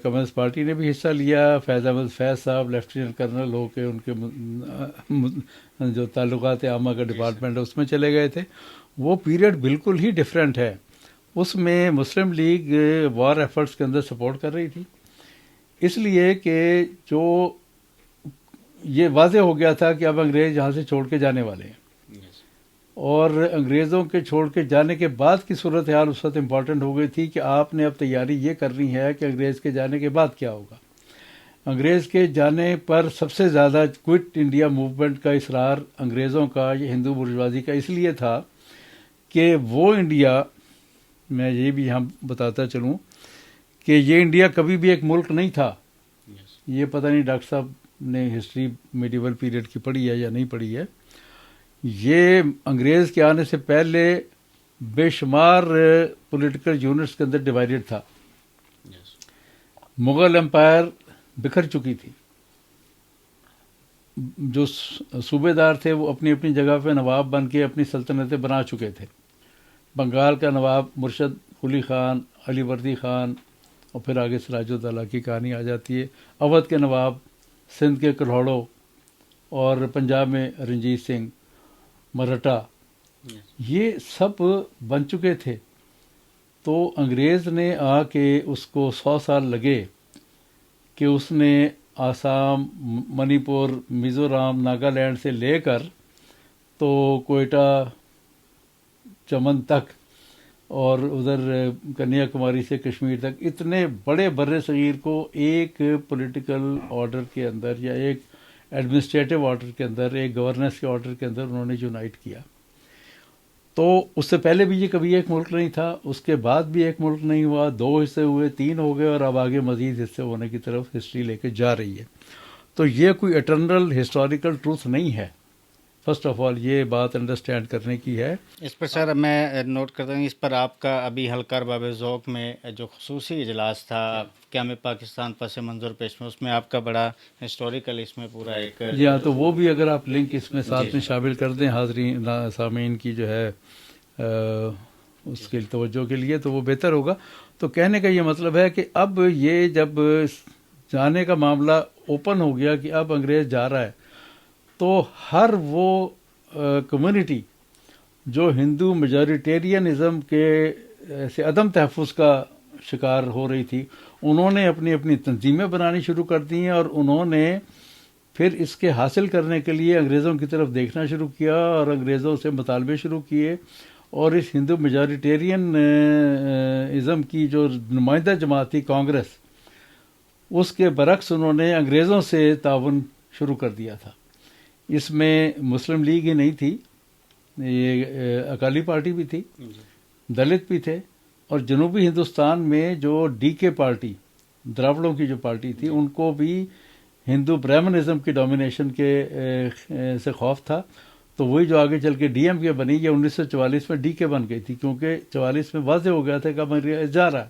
Speaker 3: کمیونسٹ پارٹی نے بھی حصہ لیا. فیض احمد فیض صاحب لیفٹیننٹ کرنل ہو کے ان کے جو تعلقات عامہ کا ڈپارٹمنٹ ہے اس میں چلے گئے تھے. وہ پیریڈ بالکل ہی ڈفرینٹ ہے. اس میں مسلم لیگ وار ایفرٹس کے اندر سپورٹ کر رہی تھی, اس لیے کہ جو یہ واضح ہو گیا تھا کہ اب انگریز یہاں سے چھوڑ کے جانے والے ہیں, اور انگریزوں کے چھوڑ کے جانے کے بعد کی صورتحال اس وقت امپورٹنٹ ہو گئی تھی کہ آپ نے اب تیاری یہ کرنی ہے کہ انگریز کے جانے کے بعد کیا ہوگا. انگریز کے جانے پر سب سے زیادہ کوئٹ انڈیا موومنٹ کا اصرار انگریزوں کا, یہ ہندو برجوازی کا, اس لیے تھا کہ وہ انڈیا, میں یہ بھی یہاں بتاتا چلوں کہ یہ انڈیا کبھی بھی ایک ملک نہیں تھا. یہ پتہ نہیں ڈاکٹر صاحب نے ہسٹری میڈیول پیریڈ کی پڑھی ہے یا نہیں پڑھی ہے. یہ انگریز کے آنے سے پہلے بے شمار پولیٹیکل یونٹس کے اندر ڈیوائیڈڈ تھا. مغل امپائر بکھر چکی تھی, جو صوبے دار تھے وہ اپنی اپنی جگہ پہ نواب بن کے اپنی سلطنتیں بنا چکے تھے. بنگال کا نواب مرشد قلی خان, علی وردی خان, اور پھر آگے سراج الدولہ کی کہانی آ جاتی ہے. اودھ کے نواب, سندھ کے کلہوڑو, اور پنجاب میں رنجیت سنگھ, مرہٹا, یہ سب بن چکے تھے. تو انگریز نے آ کے اس کو 100 سال لگے کہ اس نے آسام, منی پور, میزورام, ناگالینڈ سے لے کر تو کوئٹہ, چمن تک, اور ادھر کنیا کماری سے کشمیر تک, اتنے بڑے بر صغیر کو ایک پولیٹیکل آرڈر کے اندر یا ایک ایڈمنسٹریٹو آرڈر کے اندر, ایک گورننس کے آرڈر کے اندر انہوں نے یونائٹ کیا. تو اس سے پہلے بھی یہ کبھی ایک ملک نہیں تھا, اس کے بعد بھی ایک ملک نہیں ہوا, 2 حصے ہوئے, 3 ہو گئے, اور اب آگے مزید حصے ہونے کی طرف ہسٹری لے کے جا رہی ہے. تو یہ کوئی اٹرنل ہسٹوریکل ٹروتھ نہیں ہے. فرسٹ آف آل یہ بات انڈرسٹینڈ کرنے کی ہے.
Speaker 1: اس پر سر میں نوٹ کرتا ہوں, اس پر آپ کا ابھی حلقہ ارباب ذوق میں جو خصوصی اجلاس تھا قیام پاکستان پس منظر پیش میں, اس میں آپ کا بڑا ہسٹوریکل اس میں پورا ایک
Speaker 3: تو وہ بھی اگر آپ لنک اس میں ساتھ میں شامل کر دیں حاضرین سامعین کی جو ہے اس کے توجہ کے لیے, تو وہ بہتر ہوگا. تو کہنے کا یہ مطلب ہے کہ اب یہ جب جانے کا معاملہ اوپن ہو گیا کہ اب انگریز جا رہا ہے, تو ہر وہ کمیونٹی جو ہندو میجورٹیرینزم کے ایسے عدم تحفظ کا شکار ہو رہی تھی, انہوں نے اپنی اپنی تنظیمیں بنانی شروع کر دی ہیں, اور انہوں نے پھر اس کے حاصل کرنے کے لیے انگریزوں کی طرف دیکھنا شروع کیا, اور انگریزوں سے مطالبے شروع کیے, اور اس ہندو میجورٹیرین ازم کی جو نمائندہ جماعت تھی کانگریس, اس کے برعکس انہوں نے انگریزوں سے تعاون شروع کر دیا تھا. اس میں مسلم لیگ ہی نہیں تھی, یہ اکالی پارٹی بھی تھی, دلت بھی تھے, اور جنوبی ہندوستان میں جو ڈی کے پارٹی, دراوڑوں کی جو پارٹی تھی, ان کو بھی ہندو برہمنزم کی ڈومینیشن کے سے خوف تھا. تو وہی جو آگے چل کے ڈی ایم کے بنی, یہ 1944 میں ڈی کے بن گئی تھی, کیونکہ 44 میں واضح ہو گیا تھا کہ اب انگریز جا رہا ہے.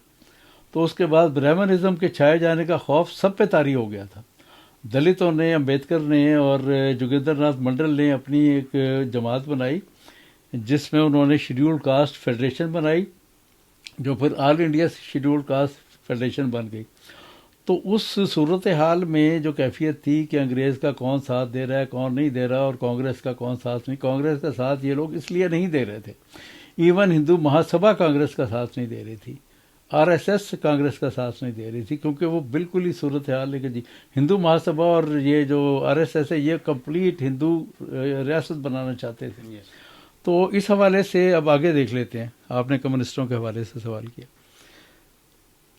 Speaker 3: تو اس کے بعد برہمنزم کے چھائے جانے کا خوف سب پہ طاری ہو گیا تھا. دلتوں نے, امبیڈکر نے اور جوگیندر ناتھ منڈل نے اپنی ایک جماعت بنائی, جس میں انہوں نے شیڈیولڈ کاسٹ فیڈریشن بنائی, جو پھر آل انڈیا شیڈیولڈ کاسٹ فیڈریشن بن گئی. تو اس صورتحال میں جو کیفیت تھی کہ انگریز کا کون ساتھ دے رہا ہے, کون نہیں دے رہا, اور کانگریس کا کون ساتھ نہیں, کانگریس کا ساتھ یہ لوگ اس لیے نہیں دے رہے تھے, ایون ہندو مہاسبھا کانگریس کا ساتھ نہیں دے رہی تھی, آر ایس ایس کانگریس کا ساتھ نہیں دے رہی تھی, کیونکہ وہ بالکل ہی صورتحال ہے کہ جی ہندو مہاسبھا اور یہ جو آر ایس ایس ہے یہ کمپلیٹ ہندو ریاست بنانا چاہتے تھے. تو اس حوالے سے اب آگے دیکھ لیتے ہیں. آپ نے کمیونسٹوں کے حوالے سے سوال کیا,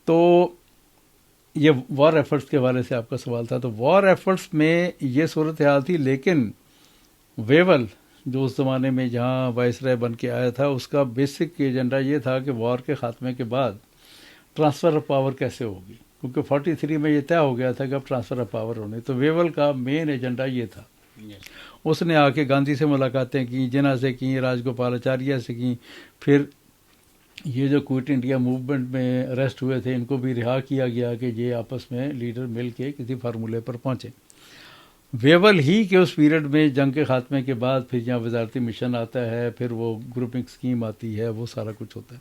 Speaker 3: تو یہ وار ایفرٹس کے حوالے سے آپ کا سوال تھا، تو وار ایفرٹس میں یہ صورتحال تھی، لیکن ویول جو اس زمانے میں جہاں وائس رائے بن کے آیا تھا، اس کا بیسک ایجنڈا یہ تھا کہ وار کے خاتمے کے بعد ٹرانسفر آف پاور کیسے ہوگی، کیونکہ 43 میں یہ طے ہو گیا تھا کہ اب ٹرانسفر آف پاور ہونے، تو ویول کا مین ایجنڈا یہ تھا۔ اس نے آ کے گاندھی سے ملاقاتیں کی، جناح سے کی، راج گوپالاچاریہ سے کی، پھر یہ جو کوئٹ انڈیا موومنٹ میں اریسٹ ہوئے تھے ان کو بھی رہا کیا گیا کہ یہ آپس میں لیڈر مل کے کسی فارمولے پر پہنچے۔ ویول ہی کے اس پیریڈ میں جنگ کے خاتمے کے بعد پھر یہاں وزارتی مشن آتا ہے، پھر وہ گروپنگ اسکیم آتی ہے، وہ سارا کچھ ہوتا ہے۔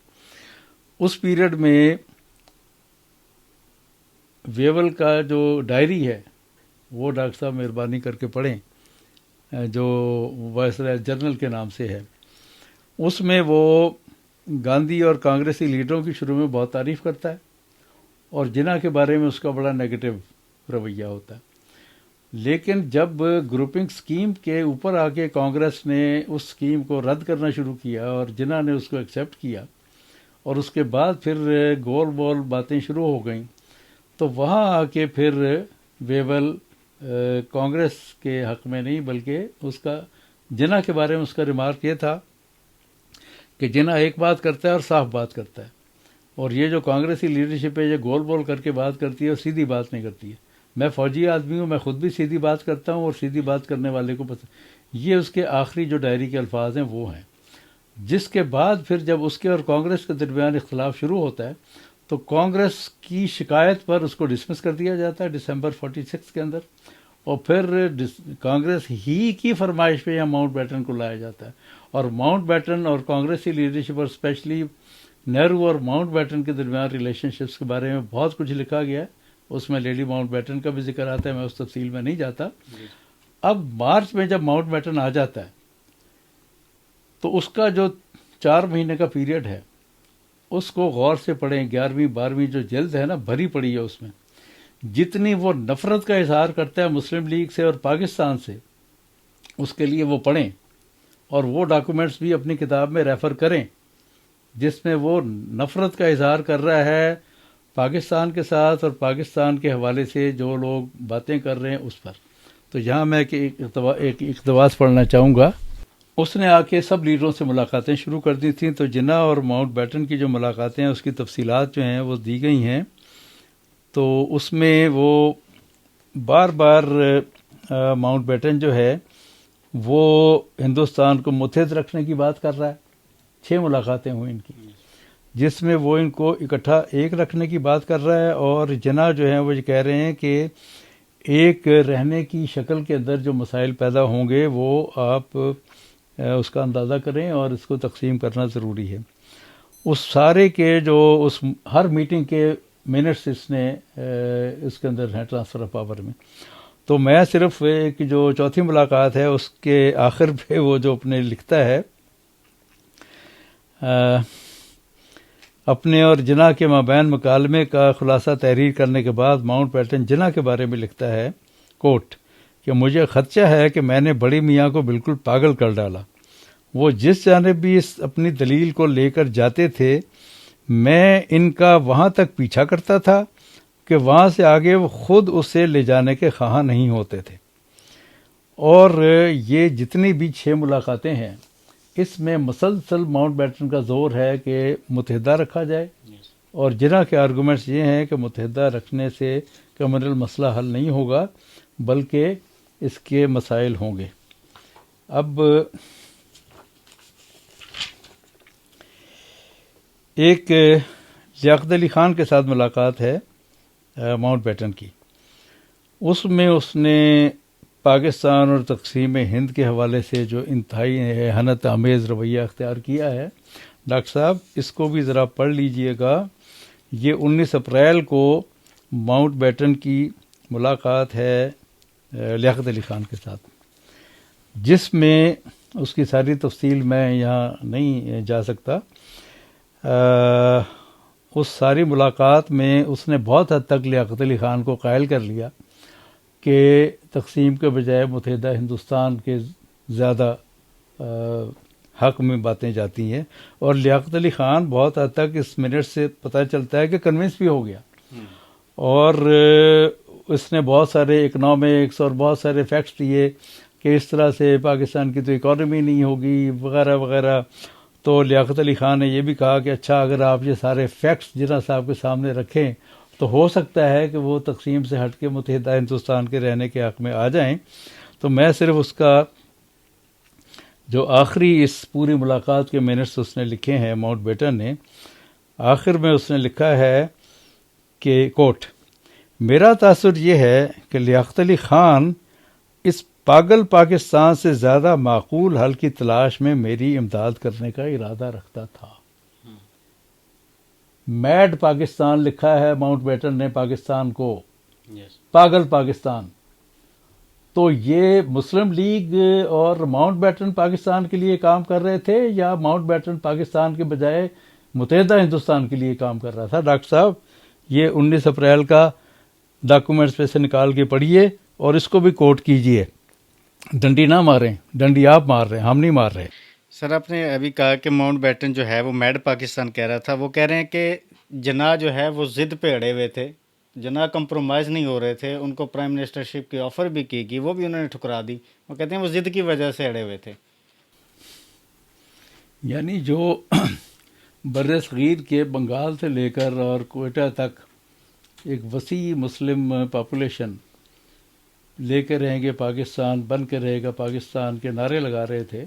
Speaker 3: اس پیریڈ میں ویول کا جو ڈائری ہے وہ ڈاکٹر صاحب مہربانی کر کے پڑھیں، جو وائس رائے جرنل کے نام سے ہے، اس میں وہ گاندھی اور کانگریسی لیڈروں کی شروع میں بہت تعریف کرتا ہے، اور جناح کے بارے میں اس کا بڑا نیگیٹو رویہ ہوتا ہے۔ لیکن جب گروپنگ سکیم کے اوپر آ کے کانگریس نے اس سکیم کو رد کرنا شروع کیا اور جناح نے اس کو ایکسیپٹ کیا، اور اس کے بعد پھر گول بول باتیں شروع ہو گئیں، تو وہاں آ کے پھر ویول کانگریس کے حق میں نہیں بلکہ اس کا جناح کے بارے میں اس کا ریمارک یہ تھا کہ جناح ایک بات کرتا ہے اور صاف بات کرتا ہے، اور یہ جو کانگریسی لیڈرشپ ہے یہ گول بول کر کے بات کرتی ہے اور سیدھی بات نہیں کرتی ہے۔ میں فوجی آدمی ہوں، میں خود بھی سیدھی بات کرتا ہوں اور سیدھی بات کرنے والے کو پسند۔ یہ اس کے آخری جو ڈائری کے الفاظ ہیں وہ ہیں، جس کے بعد پھر جب اس کے اور کانگریس کے درمیان اختلاف شروع ہوتا ہے تو کانگریس کی شکایت پر اس کو ڈسمس کر دیا جاتا ہے دسمبر 46 کے اندر، اور پھر کانگریس ہی کی فرمائش پہ یہاں ماؤنٹ بیٹن کو لایا جاتا ہے، اور ماؤنٹ بیٹن اور کانگریسی لیڈرشپ اور اسپیشلی نہرو اور ماؤنٹ بیٹن کے درمیان ریلیشن شپس کے بارے میں بہت کچھ لکھا گیا ہے، اس میں لیڈی ماؤنٹ بیٹن کا بھی ذکر آتا ہے، میں اس تفصیل میں نہیں جاتا۔ اب مارچ میں جب ماؤنٹ بیٹن آ جاتا ہے تو اس کا جو 4 مہینے کا پیریڈ ہے اس کو غور سے پڑھیں، 11ویں 12ویں جو جلد ہے نا بھری پڑی ہے، اس میں جتنی وہ نفرت کا اظہار کرتا ہے مسلم لیگ سے اور پاکستان سے، اس کے لیے وہ پڑھیں اور وہ ڈاکومنٹس بھی اپنی کتاب میں ریفر کریں جس میں وہ نفرت کا اظہار کر رہا ہے پاکستان کے ساتھ اور پاکستان کے حوالے سے جو لوگ باتیں کر رہے ہیں اس پر۔ تو یہاں میں ایک اقتباس پڑھنا چاہوں گا۔ اس نے آ کے سب لیڈروں سے ملاقاتیں شروع کر دی تھیں، تو جناح اور ماؤنٹ بیٹن کی جو ملاقاتیں ہیں اس کی تفصیلات جو ہیں وہ دی گئی ہیں، تو اس میں وہ بار بار ماؤنٹ بیٹن جو ہے وہ ہندوستان کو متحد رکھنے کی بات کر رہا ہے۔ 6 ملاقاتیں ہوئیں ان کی، جس میں وہ ان کو اکٹھا ایک رکھنے کی بات کر رہا ہے، اور جناح جو ہیں وہ یہ کہہ رہے ہیں کہ ایک رہنے کی شکل کے اندر جو مسائل پیدا ہوں گے وہ آپ اس کا اندازہ کریں اور اس کو تقسیم کرنا ضروری ہے۔ اس سارے کے جو اس ہر میٹنگ کے منٹس اس نے اس کے اندر ہیں ٹرانسفر آف پاور میں۔ تو میں صرف ایک جو چوتھی ملاقات ہے اس کے آخر پہ وہ جو اپنے لکھتا ہے، اپنے اور جناح کے مابین مکالمے کا خلاصہ تحریر کرنے کے بعد ماؤنٹ بیٹن جناح کے بارے میں لکھتا ہے، کوٹ، کہ مجھے خدشہ ہے کہ میں نے بڑی میاں کو بالکل پاگل کر ڈالا۔ وہ جس جانب بھی اپنی دلیل کو لے کر جاتے تھے میں ان کا وہاں تک پیچھا کرتا تھا کہ وہاں سے آگے وہ خود اسے لے جانے کے خواہاں نہیں ہوتے تھے۔ اور یہ جتنی بھی 6 ملاقاتیں ہیں اس میں مسلسل ماؤنٹ بیٹن کا زور ہے کہ متحدہ رکھا جائے، اور جناح کے آرگومنٹس یہ ہیں کہ متحدہ رکھنے سے کمرل مسئلہ حل نہیں ہوگا بلکہ اس کے مسائل ہوں گے۔ اب ایک لیاقت علی خان کے ساتھ ملاقات ہے ماؤنٹ بیٹن کی، اس میں اس نے پاکستان اور تقسیم ہند کے حوالے سے جو انتہائی احانت آمیز رویہ اختیار کیا ہے، ڈاکٹر صاحب اس کو بھی ذرا پڑھ لیجئے گا۔ یہ 19 اپریل کو ماؤنٹ بیٹن کی ملاقات ہے لیاقت علی خان کے ساتھ، جس میں اس کی ساری تفصیل میں یہاں نہیں جا سکتا۔ اس ساری ملاقات میں اس نے بہت حد تک لیاقت علی خان کو قائل کر لیا کہ تقسیم کے بجائے متحدہ ہندوستان کے زیادہ حق میں باتیں جاتی ہیں، اور لیاقت علی خان بہت حد تک اس منٹ سے پتہ چلتا ہے کہ کنونس بھی ہو گیا، اور اس نے بہت سارے اکنامکس اور بہت سارے فیکٹس دیے کہ اس طرح سے پاکستان کی تو اکانومی نہیں ہوگی وغیرہ وغیرہ. تو لیاقت علی خان نے یہ بھی کہا کہ اچھا اگر آپ یہ سارے فیکٹس جناح صاحب کے سامنے رکھیں تو ہو سکتا ہے کہ وہ تقسیم سے ہٹ کے متحدہ ہندوستان کے رہنے کے حق میں آ جائیں. تو میں صرف اس کا جو آخری اس پوری ملاقات کے منٹس اس نے لکھے ہیں ماؤنٹ بیٹن نے, آخر میں اس نے لکھا ہے کہ کوٹ, میرا تاثر یہ ہے کہ لیاقت علی خان اس پاگل پاکستان سے زیادہ معقول حل کی تلاش میں میری امداد کرنے کا ارادہ رکھتا تھا. میڈ پاکستان لکھا ہے ماؤنٹ بیٹن نے پاکستان کو, پاگل پاکستان. تو یہ مسلم لیگ اور ماؤنٹ بیٹن پاکستان کے لیے کام کر رہے تھے یا ماؤنٹ بیٹن پاکستان کے بجائے متحدہ ہندوستان کے لیے کام کر رہا تھا؟ ڈاکٹر صاحب یہ 19 اپریل کا ڈاکومنٹس پہ سے نکال کے پڑھیے اور اس کو بھی کوٹ کیجئے. ڈنڈی نہ ماریں, ڈنڈی آپ مار رہے ہیں, ہم نہیں مار رہے.
Speaker 1: سر آپ نے ابھی کہا کہ ماؤنٹ بیٹن جو ہے وہ میڈ پاکستان کہہ رہا تھا. وہ کہہ رہے ہیں کہ جناح جو ہے وہ ضد پہ اڑے ہوئے تھے, جناح کمپرومائز نہیں ہو رہے تھے. ان کو پرائم منسٹرشپ کی آفر بھی کی گئی, وہ بھی انہوں نے ٹھکرا دی. وہ کہتے ہیں وہ ضد کی وجہ سے اڑے ہوئے تھے.
Speaker 3: یعنی جو بر صغیر کے بنگال سے لے کر اور کوئٹہ تک ایک وسیع مسلم پاپولیشن لے کے رہیں گے پاکستان, بن کے رہے گا پاکستان کے نعرے لگا رہے تھے,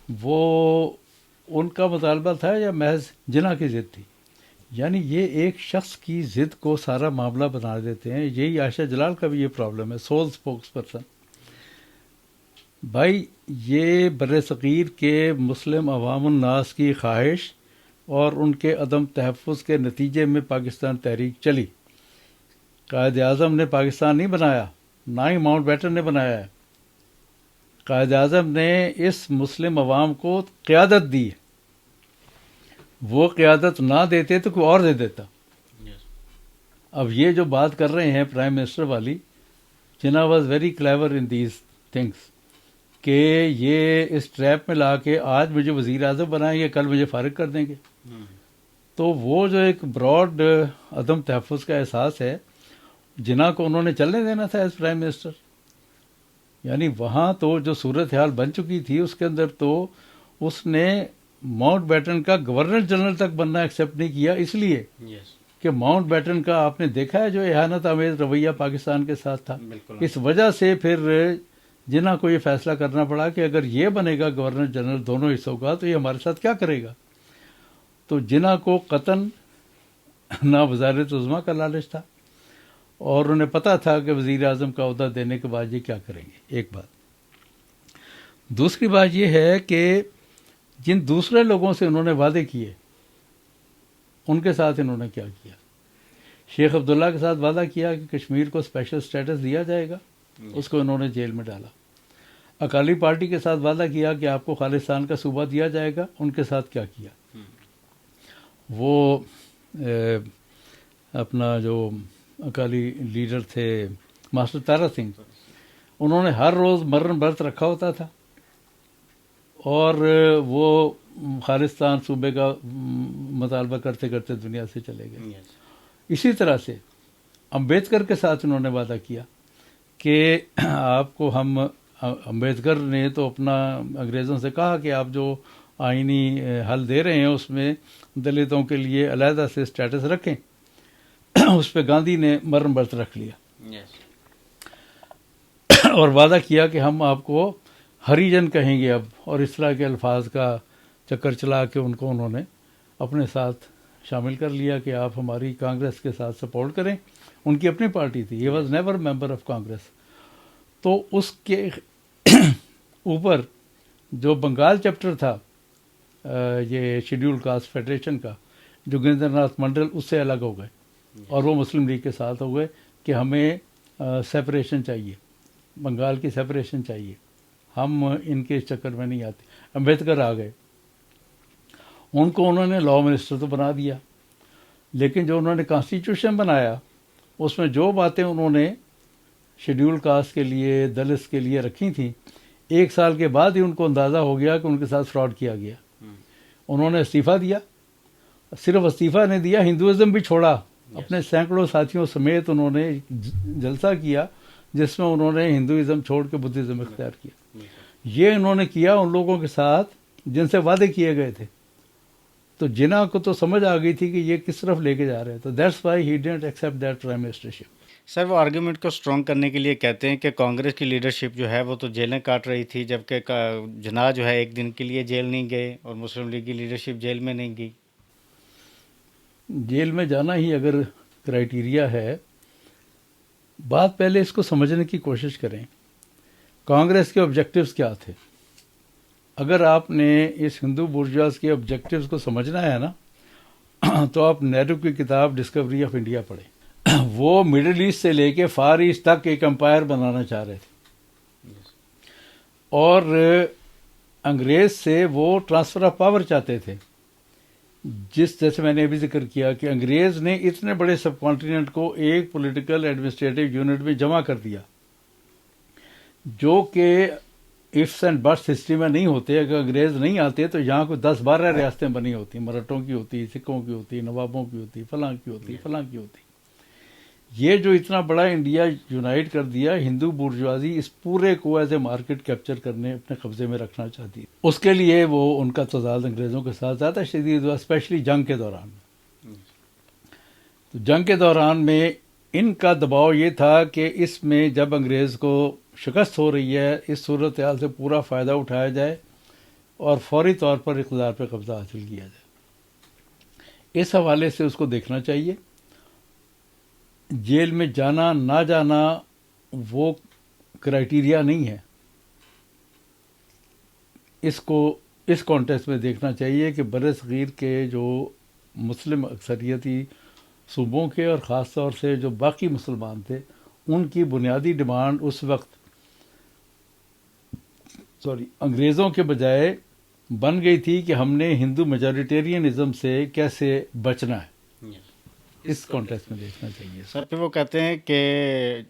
Speaker 3: وہ ان کا مطالبہ تھا یا محض جناح کی ضد تھی؟ یعنی یہ ایک شخص کی ضد کو سارا معاملہ بنا دیتے ہیں. یہی عائشہ جلال کا بھی یہ پرابلم ہے, سول اسپوکس پرسن. بھائی یہ بر صغیر کے مسلم عوام الناس کی خواہش اور ان کے عدم تحفظ کے نتیجے میں پاکستان تحریک چلی. قائد اعظم نے پاکستان نہیں بنایا, نہ ہی ماؤنٹ بیٹن نے بنایا ہے. قائد اعظم نے اس مسلم عوام کو قیادت دی. وہ قیادت نہ دیتے تو کوئی اور دے دیتا. اب یہ جو بات کر رہے ہیں پرائم منسٹر والی, Jinnah was very clever in these things, کہ یہ اس ٹریپ میں لا کے آج مجھے وزیر اعظم بنائیں گے, کل مجھے فارغ کر دیں گے. تو وہ جو ایک براڈ عدم تحفظ کا احساس ہے, جناح کو انہوں نے چلنے دینا تھا ایز پرائم منسٹر. یعنی وہاں تو جو صورتحال بن چکی تھی اس کے اندر تو اس نے ماؤنٹ بیٹن کا گورنر جنرل تک بننا ایکسیپٹ نہیں کیا, اس لیے کہ ماؤنٹ بیٹن کا آپ نے دیکھا ہے جو اہانت آمیز رویہ پاکستان کے ساتھ تھا. اس وجہ سے پھر جناح کو یہ فیصلہ کرنا پڑا کہ اگر یہ بنے گا گورنر جنرل دونوں حصوں کا تو یہ ہمارے ساتھ کیا کرے گا. تو جناح کو قطعاً نہ وزارت عظمیٰ کا لالچ تھا اور انہیں پتا تھا کہ وزیر اعظم کا عہدہ دینے کے بعد یہ کیا کریں گے. ایک بات. دوسری بات یہ ہے کہ جن دوسرے لوگوں سے انہوں نے وعدے کیے ان کے ساتھ انہوں نے کیا کیا. شیخ عبداللہ کے ساتھ وعدہ کیا کہ کشمیر کو اسپیشل سٹیٹس دیا جائے گا, اس کو انہوں نے جیل میں ڈالا. اکالی پارٹی کے ساتھ وعدہ کیا کہ آپ کو خالصتان کا صوبہ دیا جائے گا, ان کے ساتھ کیا کیا. وہ اپنا جو اکالی لیڈر تھے ماسٹر تارا سنگھ, انہوں نے ہر روز مرن برت رکھا ہوتا تھا اور وہ خالصتان صوبے کا مطالبہ کرتے کرتے دنیا سے چلے گئے. اسی طرح سے امبیڈکر کے ساتھ انہوں نے وعدہ کیا کہ آپ کو ہم, امبیڈکر نے تو اپنا انگریزوں سے کہا کہ آپ جو آئینی حل دے رہے ہیں اس میں دلتوں کے لیے علیحدہ سے اسٹیٹس رکھیں. اس پہ گاندھی نے مرن برت رکھ لیا اور وعدہ کیا کہ ہم آپ کو ہریجن کہیں گے اب, اور اس طرح کے الفاظ کا چکر چلا کے ان کو انہوں نے اپنے ساتھ شامل کر لیا کہ آپ ہماری کانگریس کے ساتھ سپورٹ کریں. ان کی اپنی پارٹی تھی, he was never member of Congress. تو اس کے اوپر جو بنگال چیپٹر تھا یہ شیڈیول کاسٹ فیڈریشن کا, جوگیندر ناتھ منڈل اس سے الگ ہو گئے اور وہ مسلم لیگ کے ساتھ ہو گئے کہ ہمیں سیپریشن چاہیے, بنگال کی سیپریشن چاہیے, ہم ان کے اس چکر میں نہیں آتے. امبیڈکر آ گئے, ان کو انہوں نے لاء منسٹر تو بنا دیا, لیکن جو انہوں نے کانسٹیٹیوشن بنایا اس میں جو باتیں انہوں نے شیڈیول کاسٹ کے لیے, دلت کے لیے رکھی تھیں, 1 سال کے بعد ہی ان کو اندازہ ہو گیا کہ ان کے ساتھ فراڈ کیا گیا. انہوں نے استعفیٰ دیا. صرف استعفیٰ نہیں دیا, ہندوازم بھی چھوڑا اپنے سینکڑوں ساتھیوں سمیت انہوں نے جلسہ کیا جس میں انہوں نے ہندوازم چھوڑ کے بدھزم اختیار کیا. یہ انہوں نے کیا ان لوگوں کے ساتھ جن سے وعدے کیے گئے تھے. تو جناح کو تو سمجھ آ گئی تھی کہ یہ کس طرف لے کے جا رہے ہیں. تو that's why he didn't accept that prime ministership.
Speaker 1: Sir وہ آرگیومنٹ کو اسٹرانگ کرنے کے لیے کہتے ہیں کہ کانگریس کی لیڈرشپ جو ہے وہ تو جیلیں کاٹ رہی تھی، جبکہ جناح جو ہے ایک دن کے لیے جیل نہیں گئے اور مسلم لیگ کی لیڈرشپ جیل میں نہیں گئی.
Speaker 3: جیل میں جانا ہی اگر کرائیٹیریا ہے، بات پہلے اس کو سمجھنے کی کوشش کریں. کانگریس کے آبجیکٹیوز کیا تھے؟ اگر آپ نے اس ہندو بورژواز کے آبجیکٹیوز کو سمجھنا ہے نا، تو آپ نہرو کی کتاب ڈسکوری آف انڈیا پڑھیں. وہ مڈل ایسٹ سے لے کے فار ایسٹ تک ایک امپائر بنانا چاہ رہے تھے، اور انگریز سے وہ ٹرانسفر آف پاور چاہتے تھے. جیسے میں نے ابھی ذکر کیا کہ انگریز نے اتنے بڑے سب کانٹیننٹ کو ایک پولیٹیکل ایڈمنسٹریٹو یونٹ میں جمع کر دیا، جو کہ ifs اینڈ بٹس ہسٹری میں نہیں ہوتے. اگر انگریز نہیں آتے تو یہاں کوئی 10-12 ریاستیں بنی ہوتی، مراٹھوں کی ہوتی، سکھوں کی ہوتی، نوابوں کی ہوتی، فلاں کی ہوتی، فلاں کی ہوتی. یہ جو اتنا بڑا انڈیا یونائٹ کر دیا، ہندو بورژوازی اس پورے کو ایز اے مارکیٹ کیپچر کرنے اپنے قبضے میں رکھنا چاہتی ہے. اس کے لیے وہ ان کا تضاد انگریزوں کے ساتھ زیادہ شدید ہوا، اسپیشلی جنگ کے دوران. تو جنگ کے دوران میں ان کا دباؤ یہ تھا کہ اس میں جب انگریز کو شکست ہو رہی ہے، اس صورتحال سے پورا فائدہ اٹھایا جائے اور فوری طور پر اقتدار پہ قبضہ حاصل کیا جائے. اس حوالے سے اس کو دیکھنا چاہیے. جیل میں جانا نہ جانا وہ کرائیٹیریا نہیں ہے. اس کو اس کانٹیکسٹ میں دیکھنا چاہیے کہ بر صغیر کے جو مسلم اکثریتی صوبوں کے اور خاص طور سے جو باقی مسلمان تھے، ان کی بنیادی ڈیمانڈ اس وقت انگریزوں کے بجائے بن گئی تھی کہ ہم نے ہندو میجورٹیرینزم سے کیسے بچنا ہے. اس کانٹیکسٹ میں دیکھنا چاہیے.
Speaker 1: سر پھر وہ کہتے ہیں کہ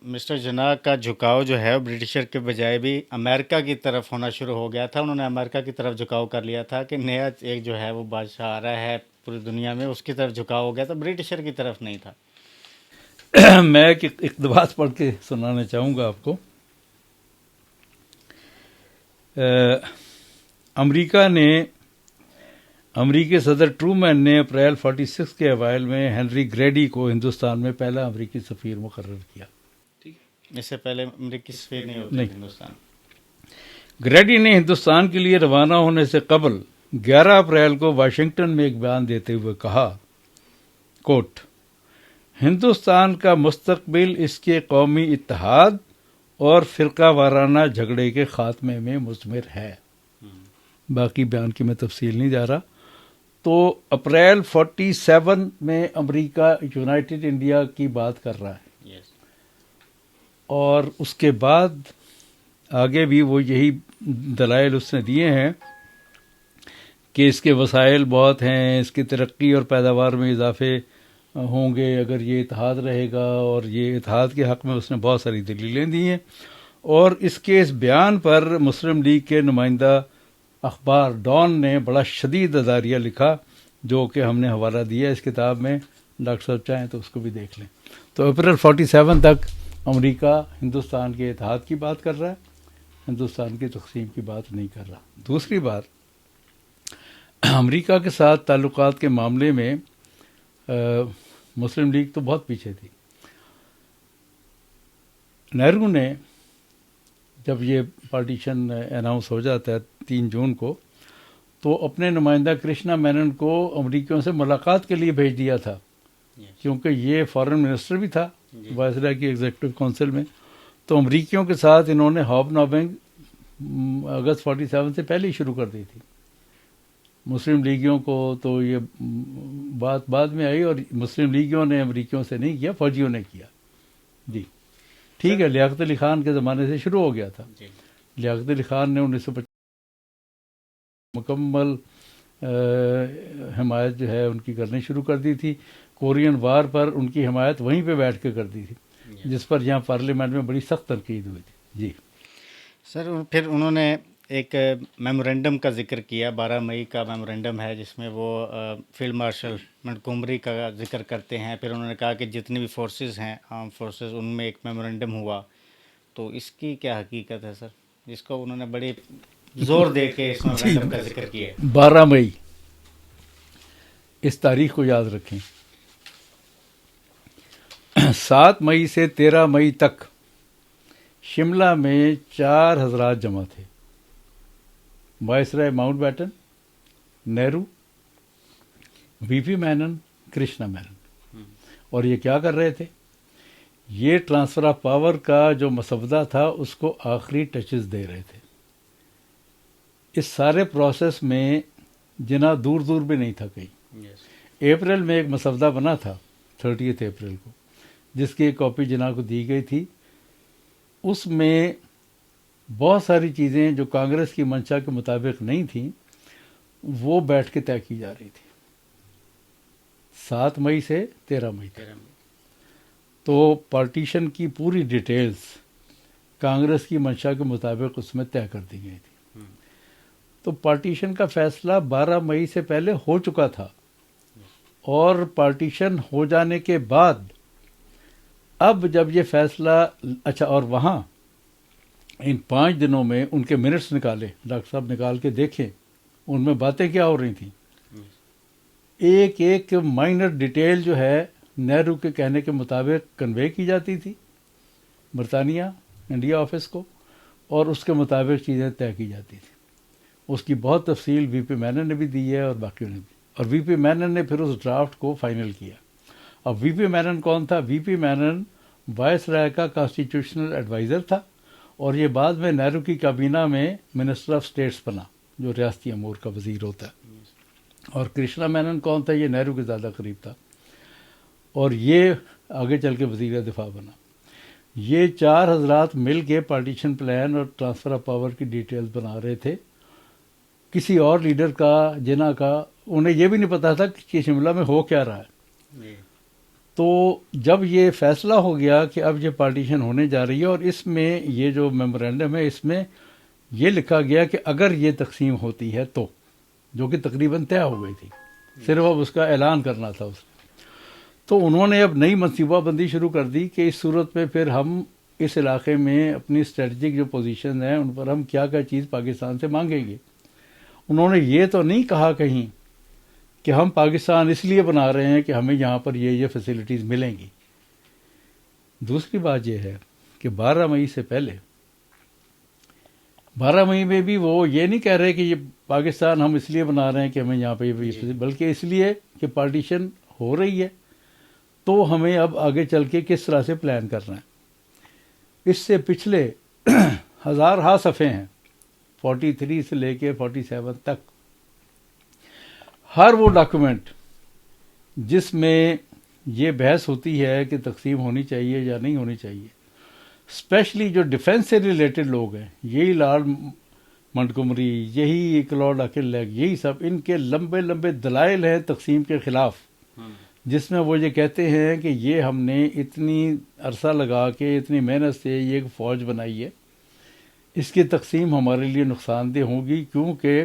Speaker 1: مسٹر جناح کا جھکاؤ جو ہے برٹشر کے بجائے بھی امریکہ کی طرف ہونا شروع ہو گیا تھا. انہوں نے امریکہ کی طرف جھکاؤ کر لیا تھا کہ نیا ایک جو ہے وہ بادشاہ آ رہا ہے پوری دنیا میں، اس کی طرف جھکاؤ ہو گیا تھا، برٹشر کی طرف نہیں تھا.
Speaker 3: میں ایک اقتباس پڑھ کے سنانا چاہوں گا آپ کو. امریکی صدر ٹرومین نے اپریل 46 کے اوائل میں ہنری گریڈی کو ہندوستان میں پہلا امریکی سفیر مقرر کیا.
Speaker 1: اس سے پہلے امریکی سفیر نہیں ہوتے ہندوستان.
Speaker 3: گریڈی نے ہندوستان کے لیے روانہ ہونے سے قبل 11 اپریل کو واشنگٹن میں ایک بیان دیتے ہوئے کہا، کوٹ، ہندوستان کا مستقبل اس کے قومی اتحاد اور فرقہ وارانہ جھگڑے کے خاتمے میں مضمر ہے. باقی بیان کی میں تفصیل نہیں جا رہا. تو اپریل 47 میں امریکہ یونائٹڈ انڈیا کی بات کر رہا ہے، اور اس کے بعد آگے بھی وہ یہی دلائل اس نے دیے ہیں کہ اس کے وسائل بہت ہیں، اس کی ترقی اور پیداوار میں اضافے ہوں گے اگر یہ اتحاد رہے گا، اور یہ اتحاد کے حق میں اس نے بہت ساری دلیلیں دی ہیں. اور اس بیان پر مسلم لیگ کے نمائندہ اخبار ڈان نے بڑا شدید اداریہ لکھا، جو کہ ہم نے حوالہ دیا اس کتاب میں. ڈاکٹر صاحب چاہیں تو اس کو بھی دیکھ لیں. تو اپریل 47 تک امریکہ ہندوستان کے اتحاد کی بات کر رہا ہے، ہندوستان کی تقسیم کی بات نہیں کر رہا. دوسری بات، امریکہ کے ساتھ تعلقات کے معاملے میں مسلم لیگ تو بہت پیچھے تھی. نہرو نے جب یہ پارٹیشن اناؤنس ہو جاتا ہے 3 جون کو، تو اپنے نمائندہ کرشنا مینن کو امریکیوں سے ملاقات کے لیے بھیج دیا تھا، کیونکہ یہ فارن منسٹر بھی تھا وائسرا کی ایگزیکٹو کونسل میں. تو امریکیوں کے ساتھ انہوں نے ہاب نابنگ اگست 47 سے پہلے ہی شروع کر دی تھی. مسلم لیگیوں کو تو یہ بات بعد میں آئی، اور مسلم لیگیوں نے امریکیوں سے نہیں کیا، فوجیوں نے کیا. جی ٹھیک ہے، لیاقت علی خان کے زمانے سے شروع ہو گیا تھا. لیاقت علی خان نے 1950 مکمل حمایت جو ہے ان کی کرنی شروع کر دی تھی. کورین وار پر ان کی حمایت وہیں پہ بیٹھ کے کر دی تھی، جس پر یہاں پارلیمنٹ میں بڑی سخت تنقید ہوئی تھی. جی
Speaker 1: سر، پھر انہوں نے ایک میمورنڈم کا ذکر کیا، 12 مئی کا میمورنڈم ہے جس میں وہ فیلڈ مارشل منٹگومری کا ذکر کرتے ہیں. پھر انہوں نے کہا کہ جتنی بھی فورسز ہیں، آرم فورسز، ان میں ایک میمورنڈم ہوا. تو اس کی کیا حقیقت ہے سر، جس کو انہوں نے بڑے زور دے کے اس میمورنڈم کا ذکر کیا ہے؟
Speaker 3: 12 مئی، اس تاریخ کو یاد رکھیں. 7 مئی سے 13 مئی تک شملہ میں 4 حضرات جمع تھے: وائسرائے ماؤنٹ بیٹن، نہرو، وی پی مینن، کرشنا مینن. اور یہ کیا کر رہے تھے؟ یہ ٹرانسفر آف پاور کا جو مسودہ تھا اس کو آخری ٹچز دے رہے تھے. اس سارے پروسیس میں جناح دور دور بھی نہیں تھا کہیں. اپریل میں ایک مسودہ بنا تھا 30 اپریل کو، جس کی ایک کاپی جناح کو دی گئی تھی. اس میں بہت ساری چیزیں جو کانگریس کی منشا کے مطابق نہیں تھیں وہ بیٹھ کے طے کی جا رہی تھی 7 مئی سے 13 مئی تک. تو پارٹیشن کی پوری ڈیٹیلز کانگریس کی منشا کے مطابق اس میں طے کر دی گئی تھی. تو پارٹیشن کا فیصلہ 12 مئی سے پہلے ہو چکا تھا، اور پارٹیشن ہو جانے کے بعد اب جب یہ فیصلہ اور وہاں ان 5 دنوں میں ان کے منٹس نکالے، ڈاکٹر صاحب نکال کے دیکھیں ان میں باتیں کیا ہو رہی تھیں. ایک ایک مائنر ڈیٹیل جو ہے نہرو کے کہنے کے مطابق کنوے کی جاتی تھی برطانیہ انڈیا آفس کو، اور اس کے مطابق چیزیں طے کی جاتی تھیں. اس کی بہت تفصیل وی پی مینن نے بھی دی ہے اور باقیوں نے بھی. اور وی پی مینن نے پھر اس ڈرافٹ کو فائنل کیا. اب وی پی مینن کون تھا؟ وی پی مینن وائس رائے کا کانسٹیٹیوشنل ایڈوائزر تھا، اور یہ بعد میں نہرو کی کابینہ میں منسٹر آف اسٹیٹس بنا، جو ریاستی امور کا وزیر ہوتا ہے. اور کرشنا مینن کون تھا؟ یہ نہرو کے زیادہ قریب تھا، اور یہ آگے چل کے وزیر دفاع بنا. یہ 4 حضرات مل کے پارٹیشن پلان اور ٹرانسفر آف پاور کی ڈیٹیلز بنا رہے تھے. کسی اور لیڈر کا، جناح کا، انہیں یہ بھی نہیں پتا تھا کہ شملہ میں ہو کیا رہا ہے. تو جب یہ فیصلہ ہو گیا کہ اب یہ پارٹیشن ہونے جا رہی ہے، اور اس میں یہ جو میمورینڈم ہے اس میں یہ لکھا گیا کہ اگر یہ تقسیم ہوتی ہے تو، جو کہ تقریباً طے ہو گئی تھی، صرف اب اس کا اعلان کرنا تھا اس نے. تو انہوں نے اب نئی منصوبہ بندی شروع کر دی کہ اس صورت میں پھر ہم اس علاقے میں اپنی اسٹریٹجک جو پوزیشن ہیں ان پر ہم کیا کیا چیز پاکستان سے مانگیں گے. انہوں نے یہ تو نہیں کہا کہیں کہ ہم پاکستان اس لیے بنا رہے ہیں کہ ہمیں یہاں پر یہ فیسلٹیز ملیں گی. دوسری بات یہ ہے کہ 12 مئی سے پہلے، 12 مئی میں بھی وہ یہ نہیں کہہ رہے کہ یہ پاکستان ہم اس لیے بنا رہے ہیں کہ ہمیں یہاں پہ بلکہ اس لیے کہ پارٹیشن ہو رہی ہے تو ہمیں اب آگے چل کے کس طرح سے پلان کرنا ہے. اس سے پچھلے ہزارہا صفحے ہیں 43 سے لے کے 47 تک. ہر وہ ڈاکومنٹ جس میں یہ بحث ہوتی ہے کہ تقسیم ہونی چاہیے یا نہیں ہونی چاہیے، اسپیشلی جو ڈیفنس سے ریلیٹڈ لوگ ہیں، یہی لارڈ منٹگومری، یہی کلارڈ اکل، یہی سب ان کے لمبے لمبے دلائل ہیں تقسیم کے خلاف، جس میں وہ یہ کہتے ہیں کہ یہ ہم نے اتنی عرصہ لگا کے اتنی محنت سے یہ ایک فوج بنائی ہے، اس کی تقسیم ہمارے لیے نقصان دہ ہوگی، کیونکہ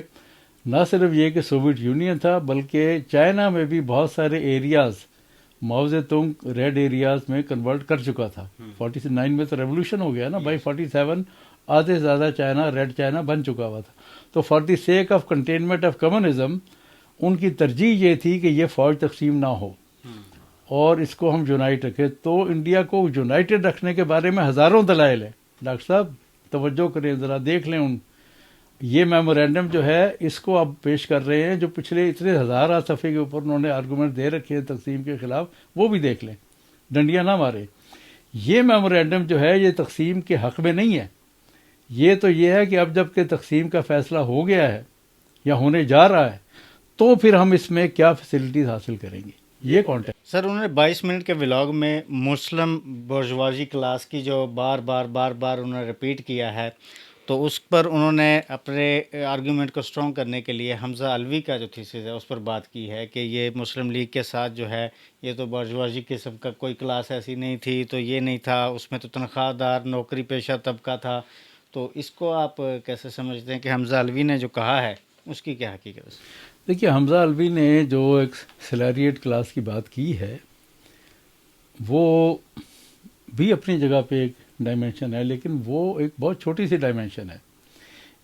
Speaker 3: نہ صرف یہ کہ سوویت یونین تھا بلکہ چائنا میں بھی بہت سارے ایریاز ماؤ زے تونگ ریڈ ایریاز میں کنورٹ کر چکا تھا. 49 میں تو ریولوشن ہو گیا نا بھائی، 47 آدھے سے زیادہ چائنا ریڈ چائنا بن چکا ہوا تھا. تو for the sake of containment of communism ان کی ترجیح یہ تھی کہ یہ فوج تقسیم نہ ہو اور اس کو ہم یونائٹ رکھیں. تو انڈیا کو یونائٹڈ رکھنے کے بارے میں ہزاروں دلائل ہیں. ڈاکٹر صاحب توجہ کریں، ذرا دیکھ لیں. یہ میمورینڈم جو ہے اس کو اب پیش کر رہے ہیں، جو پچھلے اتنے ہزارہ صفحے کے اوپر انہوں نے آرگومنٹ دے رکھے ہیں تقسیم کے خلاف، وہ بھی دیکھ لیں، ڈنڈیاں نہ مارے. یہ میمورینڈم جو ہے یہ تقسیم کے حق میں نہیں ہے. یہ تو یہ ہے کہ اب جب کہ تقسیم کا فیصلہ ہو گیا ہے یا ہونے جا رہا ہے تو پھر ہم اس میں کیا فیسلٹیز حاصل کریں گے. یہ کانٹیکٹ
Speaker 1: سر، انہوں نے 22 منٹ کے ولاگ میں مسلم بورژوازی کلاس کی جو بار بار انہوں نے ریپیٹ کیا ہے، تو اس پر انہوں نے اپنے آرگیومنٹ کو اسٹرانگ کرنے کے لیے حمزہ علوی کا جو تھیسس ہے اس پر بات کی ہے کہ یہ مسلم لیگ کے ساتھ جو ہے یہ تو بورژوازی قسم کا کوئی کلاس ایسی نہیں تھی، تو یہ نہیں تھا، اس میں تو تنخواہ دار نوکری پیشہ طبقہ تھا. تو اس کو آپ کیسے سمجھتے ہیں کہ حمزہ علوی نے جو کہا ہے اس کی کیا حقیقت ہے؟
Speaker 3: دیکھیے حمزہ علوی نے جو ایک سیلریٹ کلاس کی بات کی ہے وہ بھی اپنی جگہ پہ ایک ڈائمینشن ہے، لیکن وہ ایک بہت چھوٹی سی ڈائمینشن ہے.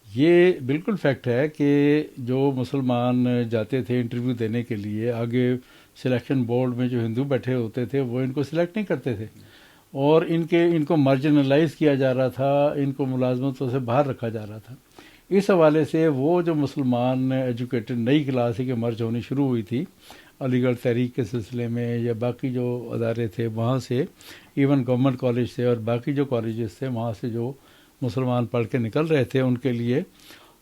Speaker 3: یہ بالکل فیکٹ ہے کہ جو مسلمان جاتے تھے انٹرویو دینے کے لیے، آگے سلیکشن بورڈ میں جو ہندو بیٹھے ہوتے تھے وہ ان کو سلیکٹ نہیں کرتے تھے، اور ان کو مارجنلائز کیا جا رہا تھا، ان کو ملازمتوں سے باہر رکھا جا رہا تھا. اس حوالے سے وہ جو مسلمان ایجوکیٹڈ نئی کلاس کے مرج ہونی شروع ہوئی تھی علی گڑھ تحریک کے سلسلے میں، یا باقی جو ادارے تھے وہاں سے، ایون گورنمنٹ کالج سے اور باقی جو کالجز تھے وہاں سے جو مسلمان پڑھ کے نکل رہے تھے ان کے لیے،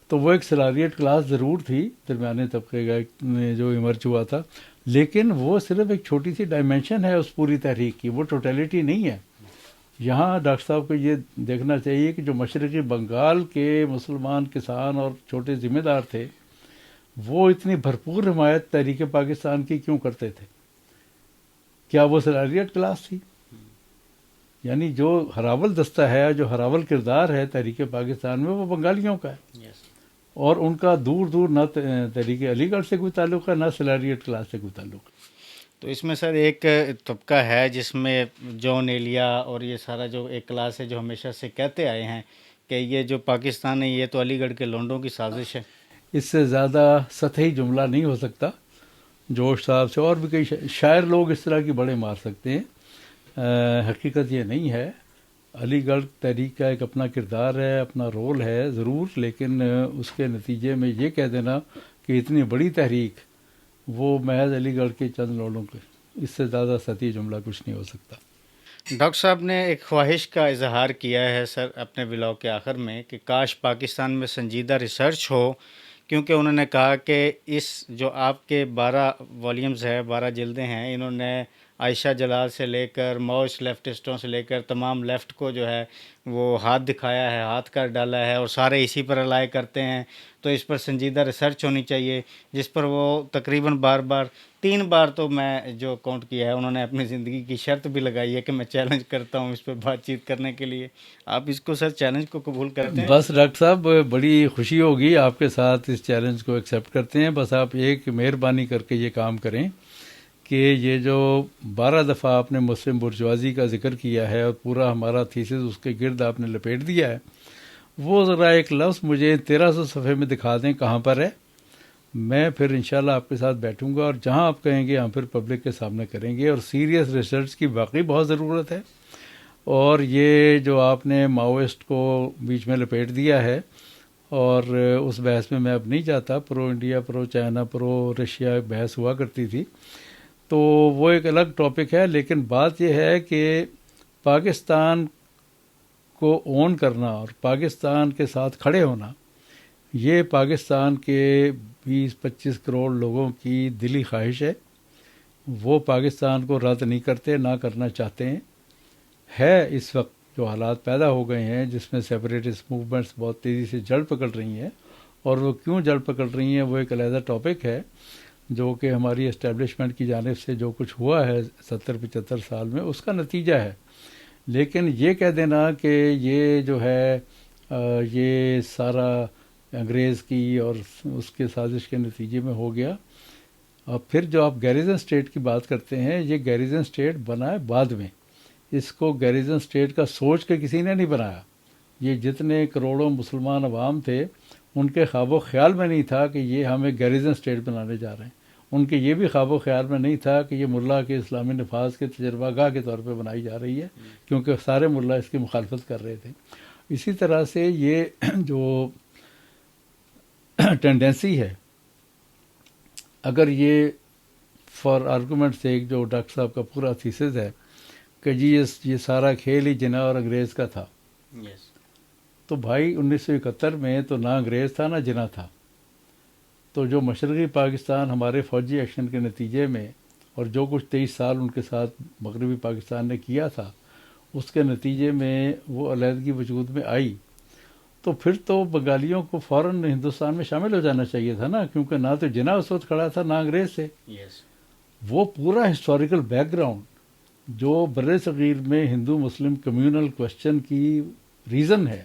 Speaker 3: تو وہ ایک سیلریٹ کلاس ضرور تھی درمیانے طبقے کا جو ایمرج ہوا تھا، لیکن وہ صرف ایک چھوٹی سی ڈائمینشن ہے اس پوری تحریک کی، وہ ٹوٹیلٹی نہیں ہے. یہاں ڈاکٹر صاحب کو یہ دیکھنا چاہیے کہ جو مشرقی بنگال کے مسلمان کسان اور چھوٹے ذمہ دار تھے وہ اتنی بھرپور حمایت تحریک پاکستان کی کیوں کرتے تھے؟ کیا وہ سیلریٹ کلاس تھی؟ یعنی جو ہراول دستہ ہے، جو ہراول کردار ہے تحریک پاکستان میں، وہ بنگالیوں کا ہے، اور ان کا دور دور نہ تحریک علی گڑھ سے کوئی تعلق ہے، نہ سیلریٹ کلاس سے کوئی تعلق ہے.
Speaker 1: تو اس میں سر ایک طبقہ ہے جس میں جون ایلیا اور یہ سارا جو ایک کلاس ہے جو ہمیشہ سے کہتے آئے ہیں کہ یہ جو پاکستان ہے یہ تو علی گڑھ کے لونڈوں کی سازش ہے.
Speaker 3: اس سے زیادہ سطحی جملہ نہیں ہو سکتا. جوش صاحب سے اور بھی کئی شاعر لوگ اس طرح کی بڑے مار سکتے ہیں. حقیقت یہ نہیں ہے. علی گڑھ تحریک کا ایک اپنا کردار ہے، اپنا رول ہے ضرور، لیکن اس کے نتیجے میں یہ کہہ دینا کہ اتنی بڑی تحریک وہ محض علی گڑھ کے چند لوگوں کے، اس سے زیادہ سطحی جملہ کچھ نہیں ہو سکتا.
Speaker 1: ڈاکٹر صاحب نے ایک خواہش کا اظہار کیا ہے سر اپنے ولاگ کے آخر میں کہ کاش پاکستان میں سنجیدہ ریسرچ ہو، کیونکہ انہوں نے کہا کہ اس جو آپ کے 12 والیومز ہے، 12 جلدیں ہیں، انہوں نے عائشہ جلال سے لے کر ماؤسٹ لیفٹسٹوں سے لے کر تمام لیفٹ کو جو ہے وہ ہاتھ دکھایا ہے، ہاتھ کر ڈالا ہے، اور سارے اسی پر رلائے کرتے ہیں. تو اس پر سنجیدہ ریسرچ ہونی چاہیے، جس پر وہ تقریباً 3 بار تو میں جو کاؤنٹ کیا ہے انہوں نے اپنی زندگی کی شرط بھی لگائی ہے کہ میں چیلنج کرتا ہوں اس پہ بات چیت کرنے کے لیے. آپ اس کو سر چیلنج کو قبول کرتے ہیں؟
Speaker 3: بس ڈاکٹر صاحب بڑی خوشی ہوگی آپ کے ساتھ اس چیلنج کو ایکسیپٹ کرتے ہیں. بس آپ ایک مہربانی کر کے یہ کام کریں کہ یہ جو 12 دفعہ آپ نے مسلم برجوازی کا ذکر کیا ہے اور پورا ہمارا تھیسس اس کے گرد آپ نے لپیٹ دیا ہے، وہ ذرا ایک لفظ مجھے 1300 صفحے میں دکھا دیں کہاں پر ہے. میں پھر انشاءاللہ آپ کے ساتھ بیٹھوں گا، اور جہاں آپ کہیں گے ہم پھر پبلک کے سامنے کریں گے. اور سیریس ریسرچ کی واقعی بہت ضرورت ہے. اور یہ جو آپ نے ماؤسٹ کو بیچ میں لپیٹ دیا ہے، اور اس بحث میں اب نہیں جاتا، پرو انڈیا، پرو چائنا، پرو رشیا بحث ہوا کرتی تھی، تو وہ ایک الگ ٹاپک ہے. لیکن بات یہ ہے کہ پاکستان کو اون کرنا اور پاکستان کے ساتھ کھڑے ہونا، یہ پاکستان کے 20-25 کروڑ لوگوں کی دلی خواہش ہے. وہ پاکستان کو رد نہیں کرتے، نہ کرنا چاہتے ہیں. ہے اس وقت جو حالات پیدا ہو گئے ہیں جس میں سیپریٹسٹ موومنٹس بہت تیزی سے جڑ پکڑ رہی ہیں، اور وہ کیوں جڑ پکڑ رہی ہیں وہ ایک علیحدہ ٹاپک ہے، جو کہ ہماری اسٹیبلشمنٹ کی جانب سے جو کچھ ہوا ہے 70-75 سال میں اس کا نتیجہ ہے. لیکن یہ کہہ دینا کہ یہ جو ہے یہ سارا انگریز کی اور اس کے سازش کے نتیجے میں ہو گیا. اور پھر جو آپ گیریزن اسٹیٹ کی بات کرتے ہیں، یہ گیریزن اسٹیٹ بنا ہے بعد میں. اس کو گیریزن اسٹیٹ کا سوچ کے کسی نے نہیں بنایا. یہ جتنے کروڑوں مسلمان عوام تھے ان کے خواب و خیال میں نہیں تھا کہ یہ ہم ایک گیریزن اسٹیٹ بنانے جا رہے ہیں. ان کے یہ بھی خواب و خیال میں نہیں تھا کہ یہ ملا کے اسلامی نفاذ کے تجربہ گاہ کے طور پہ بنائی جا رہی ہے، کیونکہ سارے ملا اس کی مخالفت کر رہے تھے. اسی طرح سے یہ جو ٹینڈنسی ہے، اگر یہ فار آرگومنٹ سے ایک جو ڈاکٹر صاحب کا پورا تھیسس ہے کہ جی یہ سارا کھیل ہی جناح اور انگریز کا تھا، تو بھائی 1971 میں تو نہ انگریز تھا نہ جناح تھا. تو جو مشرقی پاکستان ہمارے فوجی ایکشن کے نتیجے میں اور جو کچھ 23 سال ان کے ساتھ مغربی پاکستان نے کیا تھا، اس کے نتیجے میں وہ علیحدگی وجود میں آئی، تو پھر تو بنگالیوں کو فوراً ہندوستان میں شامل ہو جانا چاہیے تھا نا، کیونکہ نہ تو جناح اس وقت کھڑا تھا نہ انگریز سے. وہ پورا ہسٹوریکل بیک گراؤنڈ جو بر صغیر میں ہندو مسلم کمیونل کوشچن کی ریزن ہے،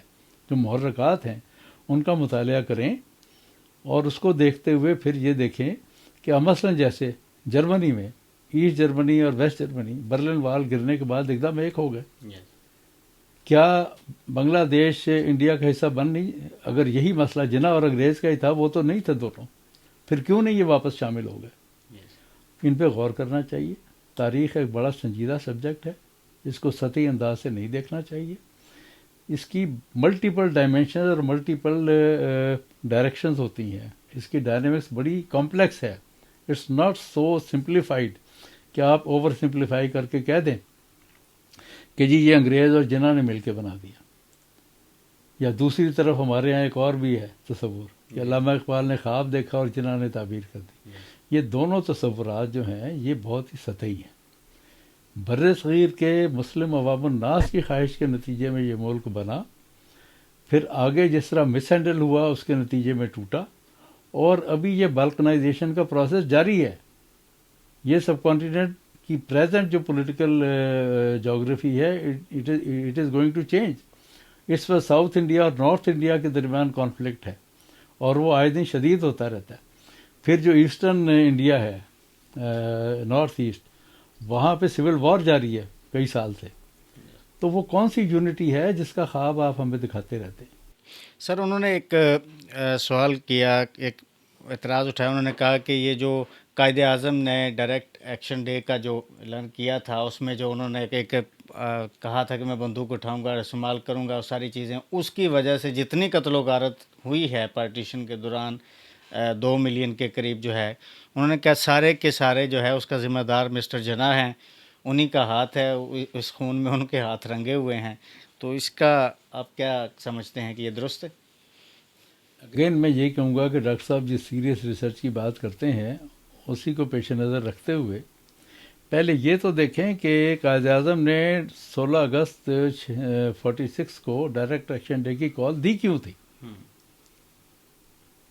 Speaker 3: جو محرکات ہیں ان کا مطالعہ کریں اور اس کو دیکھتے ہوئے پھر یہ دیکھیں کہ مثلاً جیسے جرمنی میں ایسٹ جرمنی اور ویسٹ جرمنی برلن وال گرنے کے بعد ایک دم ایک ہو گئے. کیا بنگلہ دیش انڈیا کا حصہ بن نہیں؟ اگر یہی مسئلہ جنا اور انگریز کا ہی تھا، وہ تو نہیں تھے دونوں، پھر کیوں نہیں یہ واپس شامل ہو گئے؟ ان پہ غور کرنا چاہیے. تاریخ ایک بڑا سنجیدہ سبجیکٹ ہے، اس کو سطحی انداز سے نہیں دیکھنا چاہیے. اس کی ملٹیپل ڈائمینشنز اور ملٹیپل ڈائریکشنز ہوتی ہیں. اس کی ڈائنامکس بڑی کمپلیکس ہے. اٹس ناٹ سو سمپلیفائڈ کہ آپ اوور سمپلیفائی کر کے کہہ دیں کہ جی یہ انگریز اور جناح نے مل کے بنا دیا. یا دوسری طرف ہمارے ہاں ایک اور بھی ہے تصور کہ علامہ اقبال نے خواب دیکھا اور جناح نے تعبیر کر دی. یہ دونوں تصورات جو ہیں یہ بہت ہی سطحی ہیں. بر صغیر کے مسلم عوام الناس کی خواہش کے نتیجے میں یہ ملک بنا، پھر آگے جس طرح مس ہینڈل ہوا اس کے نتیجے میں ٹوٹا، اور ابھی یہ بالکنائزیشن کا پروسیس جاری ہے. یہ سب کانٹیننٹ کی پریزنٹ جو پولیٹیکل جغرافی ہے it is going to change. اس وقت ساؤتھ انڈیا اور نارتھ انڈیا کے درمیان کانفلکٹ ہے اور وہ آئے دن شدید ہوتا رہتا ہے. پھر جو ایسٹرن انڈیا ہے نارتھ ایسٹ، وہاں پہ سول وار جاری ہے کئی سال سے. تو وہ کون سی یونٹی ہے جس کا خواب آپ ہمیں دکھاتے رہتے ہیں؟
Speaker 1: سر انہوں نے ایک سوال کیا، ایک اعتراض اٹھایا. انہوں نے کہا کہ یہ جو قائد اعظم نے ڈائریکٹ ایکشن ڈے کا جو اعلان کیا تھا، اس میں جو انہوں نے ایک کہا تھا کہ میں بندوق اٹھاؤں گا، استعمال کروں گا، ساری چیزیں، اس کی وجہ سے جتنی قتل و غارت ہوئی ہے پارٹیشن کے دوران 2 ملین کے قریب جو ہے، انہوں نے کہا سارے کے سارے جو ہے اس کا ذمہ دار مسٹر جناح ہیں، انہی کا ہاتھ ہے، اس خون میں ان کے ہاتھ رنگے ہوئے ہیں. تو اس کا آپ کیا سمجھتے ہیں کہ یہ درست ہے؟
Speaker 3: اگین میں یہی کہوں گا کہ ڈاکٹر صاحب جس سیریس ریسرچ کی بات کرتے ہیں اسی کو پیش نظر رکھتے ہوئے پہلے یہ تو دیکھیں کہ قائد اعظم نے 16 اگست 46 کو ڈائریکٹ ایکشن ڈے کی کال دی کیوں تھی؟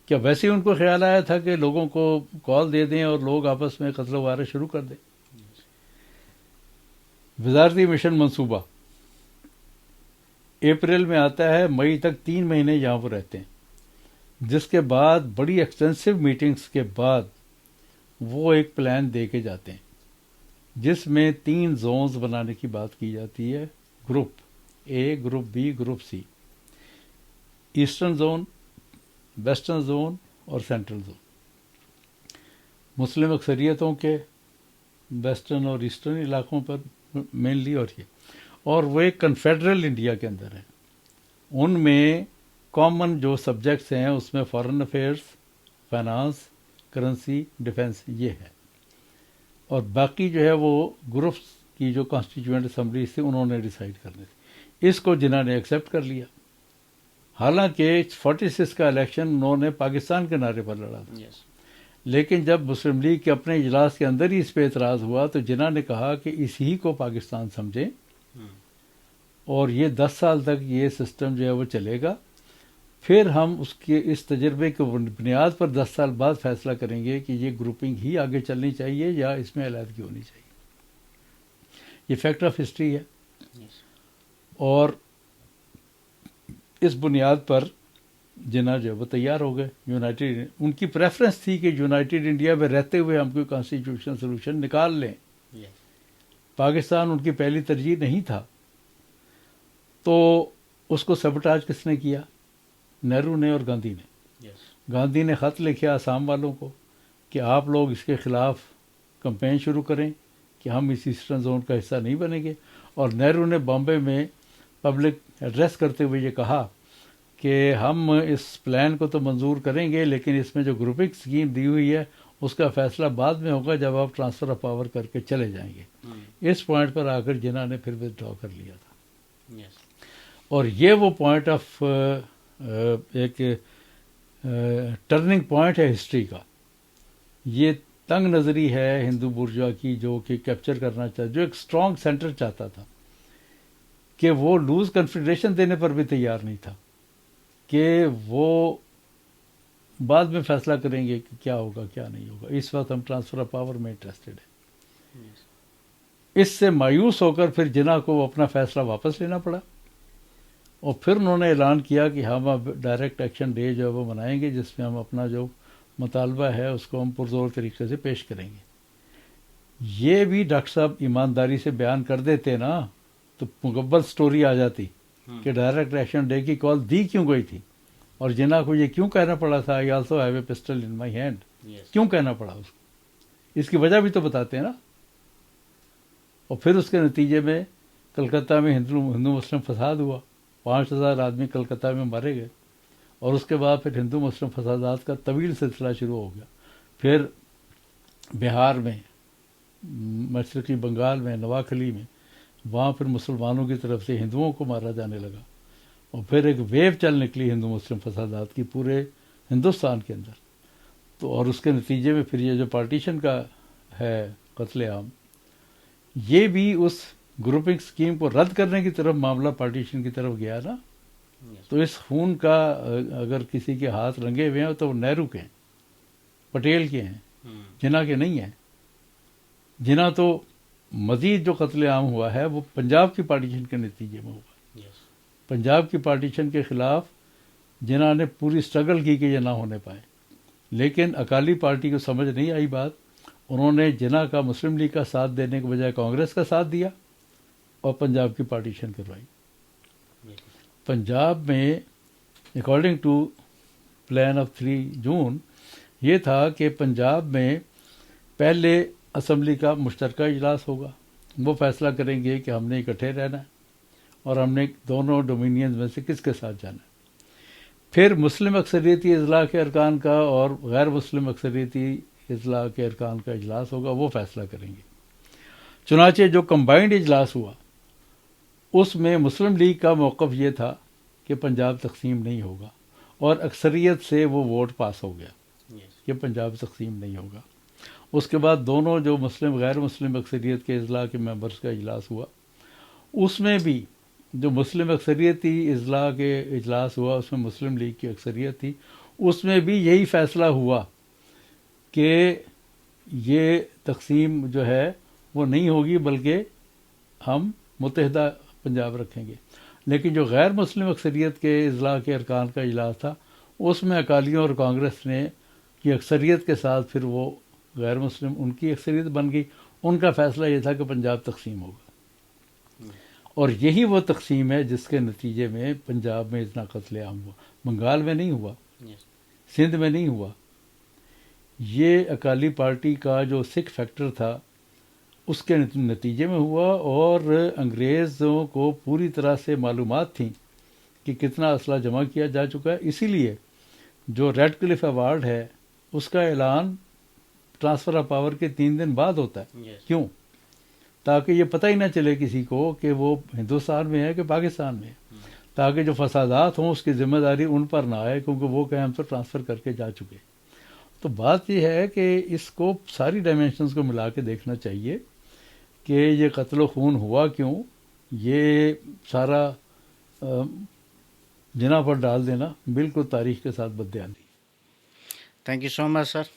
Speaker 3: کیا ویسے ہی ان کو خیال آیا تھا کہ لوگوں کو کال دے دیں اور لوگ آپس میں قتل و غارت شروع کر دیں؟ وزارتی مشن منصوبہ اپریل میں آتا ہے، مئی تک 3 مہینے یہاں پر رہتے ہیں، جس کے بعد بڑی ایکسٹینسو میٹنگز کے بعد وہ ایک پلان دے کے جاتے ہیں جس میں 3 زونز بنانے کی بات کی جاتی ہے، group A, group B, group C. Eastern zone, western zone اور سینٹرل زون. مسلم اکثریتوں کے ویسٹرن اور ایسٹرن علاقوں پر مینلی، اور وہ ایک کنفیڈرل انڈیا کے اندر ہے. ان میں کامن جو سبجیکٹس ہیں اس میں foreign affairs, finance, currency, defence یہ ہے. اور باقی جو ہے وہ گروپس کی جو کانسٹیٹیوئنٹ اسمبلیز تھی انہوں نے ڈیسائیڈ کرنے تھے. اس کو جنہوں نے ایکسیپٹ کر لیا. حالانکہ 46 کا الیکشن انہوں نے پاکستان کے نعرے پر لڑا تھا. لیکن جب مسلم لیگ کے اپنے اجلاس کے اندر ہی اس پہ اعتراض ہوا تو جنہوں نے کہا کہ اسی کو پاکستان سمجھیں اور یہ 10 سال تک یہ سسٹم جو ہے وہ چلے گا، پھر ہم اس تجربے کے بنیاد پر 10 سال بعد فیصلہ کریں گے کہ یہ گروپنگ ہی آگے چلنی چاہیے یا اس میں علیحدگی ہونی چاہیے. یہ فیکٹ آف ہسٹری ہے. اور اس بنیاد پر جناح جو ہے وہ تیار ہو گئے. یونائٹڈ، ان کی پریفرنس تھی کہ یونائٹڈ انڈیا میں رہتے ہوئے ہم کوئی کانسٹیٹیوشنل سولوشن نکال لیں. پاکستان ان کی پہلی ترجیح نہیں تھا. تو اس کو سبوٹاج کس نے کیا؟ نہرو نے اور گاندھی نے. گاندھی نے خط لکھا آسام والوں کو کہ آپ لوگ اس کے خلاف کمپین شروع کریں کہ ہم اس ایسٹرن زون کا حصہ نہیں بنیں گے. اور نہرو نے بامبے میں پبلک ایڈریس کرتے ہوئے یہ کہا کہ ہم اس پلان کو تو منظور کریں گے لیکن اس میں جو گروپنگ اسکیم دی ہوئی ہے اس کا فیصلہ بعد میں ہوگا جب آپ ٹرانسفر آف پاور کر کے چلے جائیں گے. اس پوائنٹ پر آ کر جناح نے پھر ودرا کر لیا تھا. اور یہ وہ پوائنٹ آف ایک ٹرننگ پوائنٹ ہے ہسٹری کا. یہ تنگ نظری ہے ہندو بورژوا کی جو کہ کیپچر کرنا چاہتا، جو ایک اسٹرانگ سینٹر چاہتا تھا کہ وہ لوز کنفیڈریشن دینے پر بھی تیار نہیں تھا کہ وہ بعد میں فیصلہ کریں گے کہ کیا ہوگا کیا نہیں ہوگا. اس وقت ہم ٹرانسفر آف پاور میں انٹرسٹڈ ہیں. اس سے مایوس ہو کر پھر جناح کو اپنا فیصلہ واپس لینا پڑا اور پھر انہوں نے اعلان کیا کہ ہم اب ڈائریکٹ ایکشن ڈے جو ہے وہ منائیں گے، جس میں ہم اپنا جو مطالبہ ہے اس کو ہم پرزور طریقے سے پیش کریں گے۔ یہ بھی ڈاکٹر صاحب ایمانداری سے بیان کر دیتے نا تو مکمل سٹوری آ جاتی کہ ڈائریکٹ ایکشن ڈے کی کال دی کیوں گئی تھی، اور جناح کو یہ کیوں کہنا پڑا تھا I also have a pistol in my hand, کیوں کہنا پڑا اس کو، اس کی وجہ بھی تو بتاتے ہیں نا۔ اور پھر اس کے نتیجے میں کلکتہ میں ہندو مسلم فساد ہوا، 5000 آدمی کلکتہ میں مارے گئے، اور اس کے بعد پھر ہندو مسلم فسادات کا طویل سلسلہ شروع ہو گیا۔ پھر بہار میں، مشرقی بنگال میں، نواکھلی میں، وہاں پھر مسلمانوں کی طرف سے ہندوؤں کو مارا جانے لگا، اور پھر ایک ویو چل نکلی ہندو مسلم فسادات کی پورے ہندوستان کے اندر۔ تو اور اس کے نتیجے میں پھر یہ جو پارٹیشن کا ہے قتل عام، یہ بھی اس گروپنگ سکیم کو رد کرنے کی طرف معاملہ پارٹیشن کی طرف گیا نا۔ تو اس خون کا اگر کسی کے ہاتھ رنگے ہوئے ہیں تو وہ نہرو کے ہیں، پٹیل کے ہیں، جناح کے نہیں ہیں۔ جناح تو مزید جو قتل عام ہوا ہے وہ پنجاب کی پارٹیشن کے نتیجے میں ہوا۔ پنجاب کی پارٹیشن کے خلاف جناح نے پوری سٹرگل کی کہ یہ نہ ہونے پائے، لیکن اکالی پارٹی کو سمجھ نہیں آئی بات، انہوں نے جناح کا مسلم لیگ کا ساتھ دینے کے بجائے کانگریس کا ساتھ دیا اور پنجاب کی پارٹیشن کروائی۔ پنجاب میں اکارڈنگ ٹو پلان آف 3 جون یہ تھا کہ پنجاب میں پہلے اسمبلی کا مشترکہ اجلاس ہوگا، وہ فیصلہ کریں گے کہ ہم نے اکٹھے رہنا ہے اور ہم نے دونوں ڈومینینز میں سے کس کے ساتھ جانا ہے۔ پھر مسلم اکثریتی اضلاع کے ارکان کا اور غیر مسلم اکثریتی اضلاع کے ارکان کا اجلاس ہوگا، وہ فیصلہ کریں گے۔ چنانچہ جو کمبائنڈ اجلاس ہوا اس میں مسلم لیگ کا موقف یہ تھا کہ پنجاب تقسیم نہیں ہوگا، اور اکثریت سے وہ ووٹ پاس ہو گیا کہ پنجاب تقسیم نہیں ہوگا۔ اس کے بعد دونوں جو مسلم غیر مسلم اکثریت کے اضلاع کے ممبرس کا اجلاس ہوا، اس میں بھی جو مسلم اکثریتی اضلاع کے اجلاس ہوا اس میں مسلم لیگ کی اکثریت تھی، اس میں بھی یہی فیصلہ ہوا کہ یہ تقسیم جو ہے وہ نہیں ہوگی بلکہ ہم متحدہ پنجاب رکھیں گے۔ لیکن جو غیر مسلم اکثریت کے اضلاع کے ارکان کا اجلاس تھا اس میں اکالیوں اور کانگریس نے کی اکثریت کے ساتھ پھر وہ غیر مسلم ان کی اکثریت بن گئی، ان کا فیصلہ یہ تھا کہ پنجاب تقسیم ہوگا، اور یہی وہ تقسیم ہے جس کے نتیجے میں پنجاب میں اتنا قتل عام ہوا۔ بنگال میں نہیں ہوا، سندھ میں نہیں ہوا، یہ اکالی پارٹی کا جو سکھ فیکٹر تھا اس کے نتیجے میں ہوا، اور انگریزوں کو پوری طرح سے معلومات تھیں کہ کتنا اسلحہ جمع کیا جا چکا ہے۔ اسی لیے جو ریڈ کلف ایوارڈ ہے اس کا اعلان ٹرانسفر آف پاور کے 3 دن بعد ہوتا ہے۔ کیوں؟ تاکہ یہ پتہ ہی نہ چلے کسی کو کہ وہ ہندوستان میں ہے کہ پاکستان میں ہے، تاکہ جو فسادات ہوں اس کی ذمہ داری ان پر نہ آئے، کیونکہ وہ کہیں ہم تو ٹرانسفر کر کے جا چکے۔ تو بات یہ ہے کہ اس کو ساری ڈائمینشنز کو ملا کے دیکھنا چاہیے کہ یہ قتل و خون ہوا کیوں، یہ سارا جناح پر ڈال دینا بالکل تاریخ کے ساتھ بددیانی۔
Speaker 1: Thank you so much sir.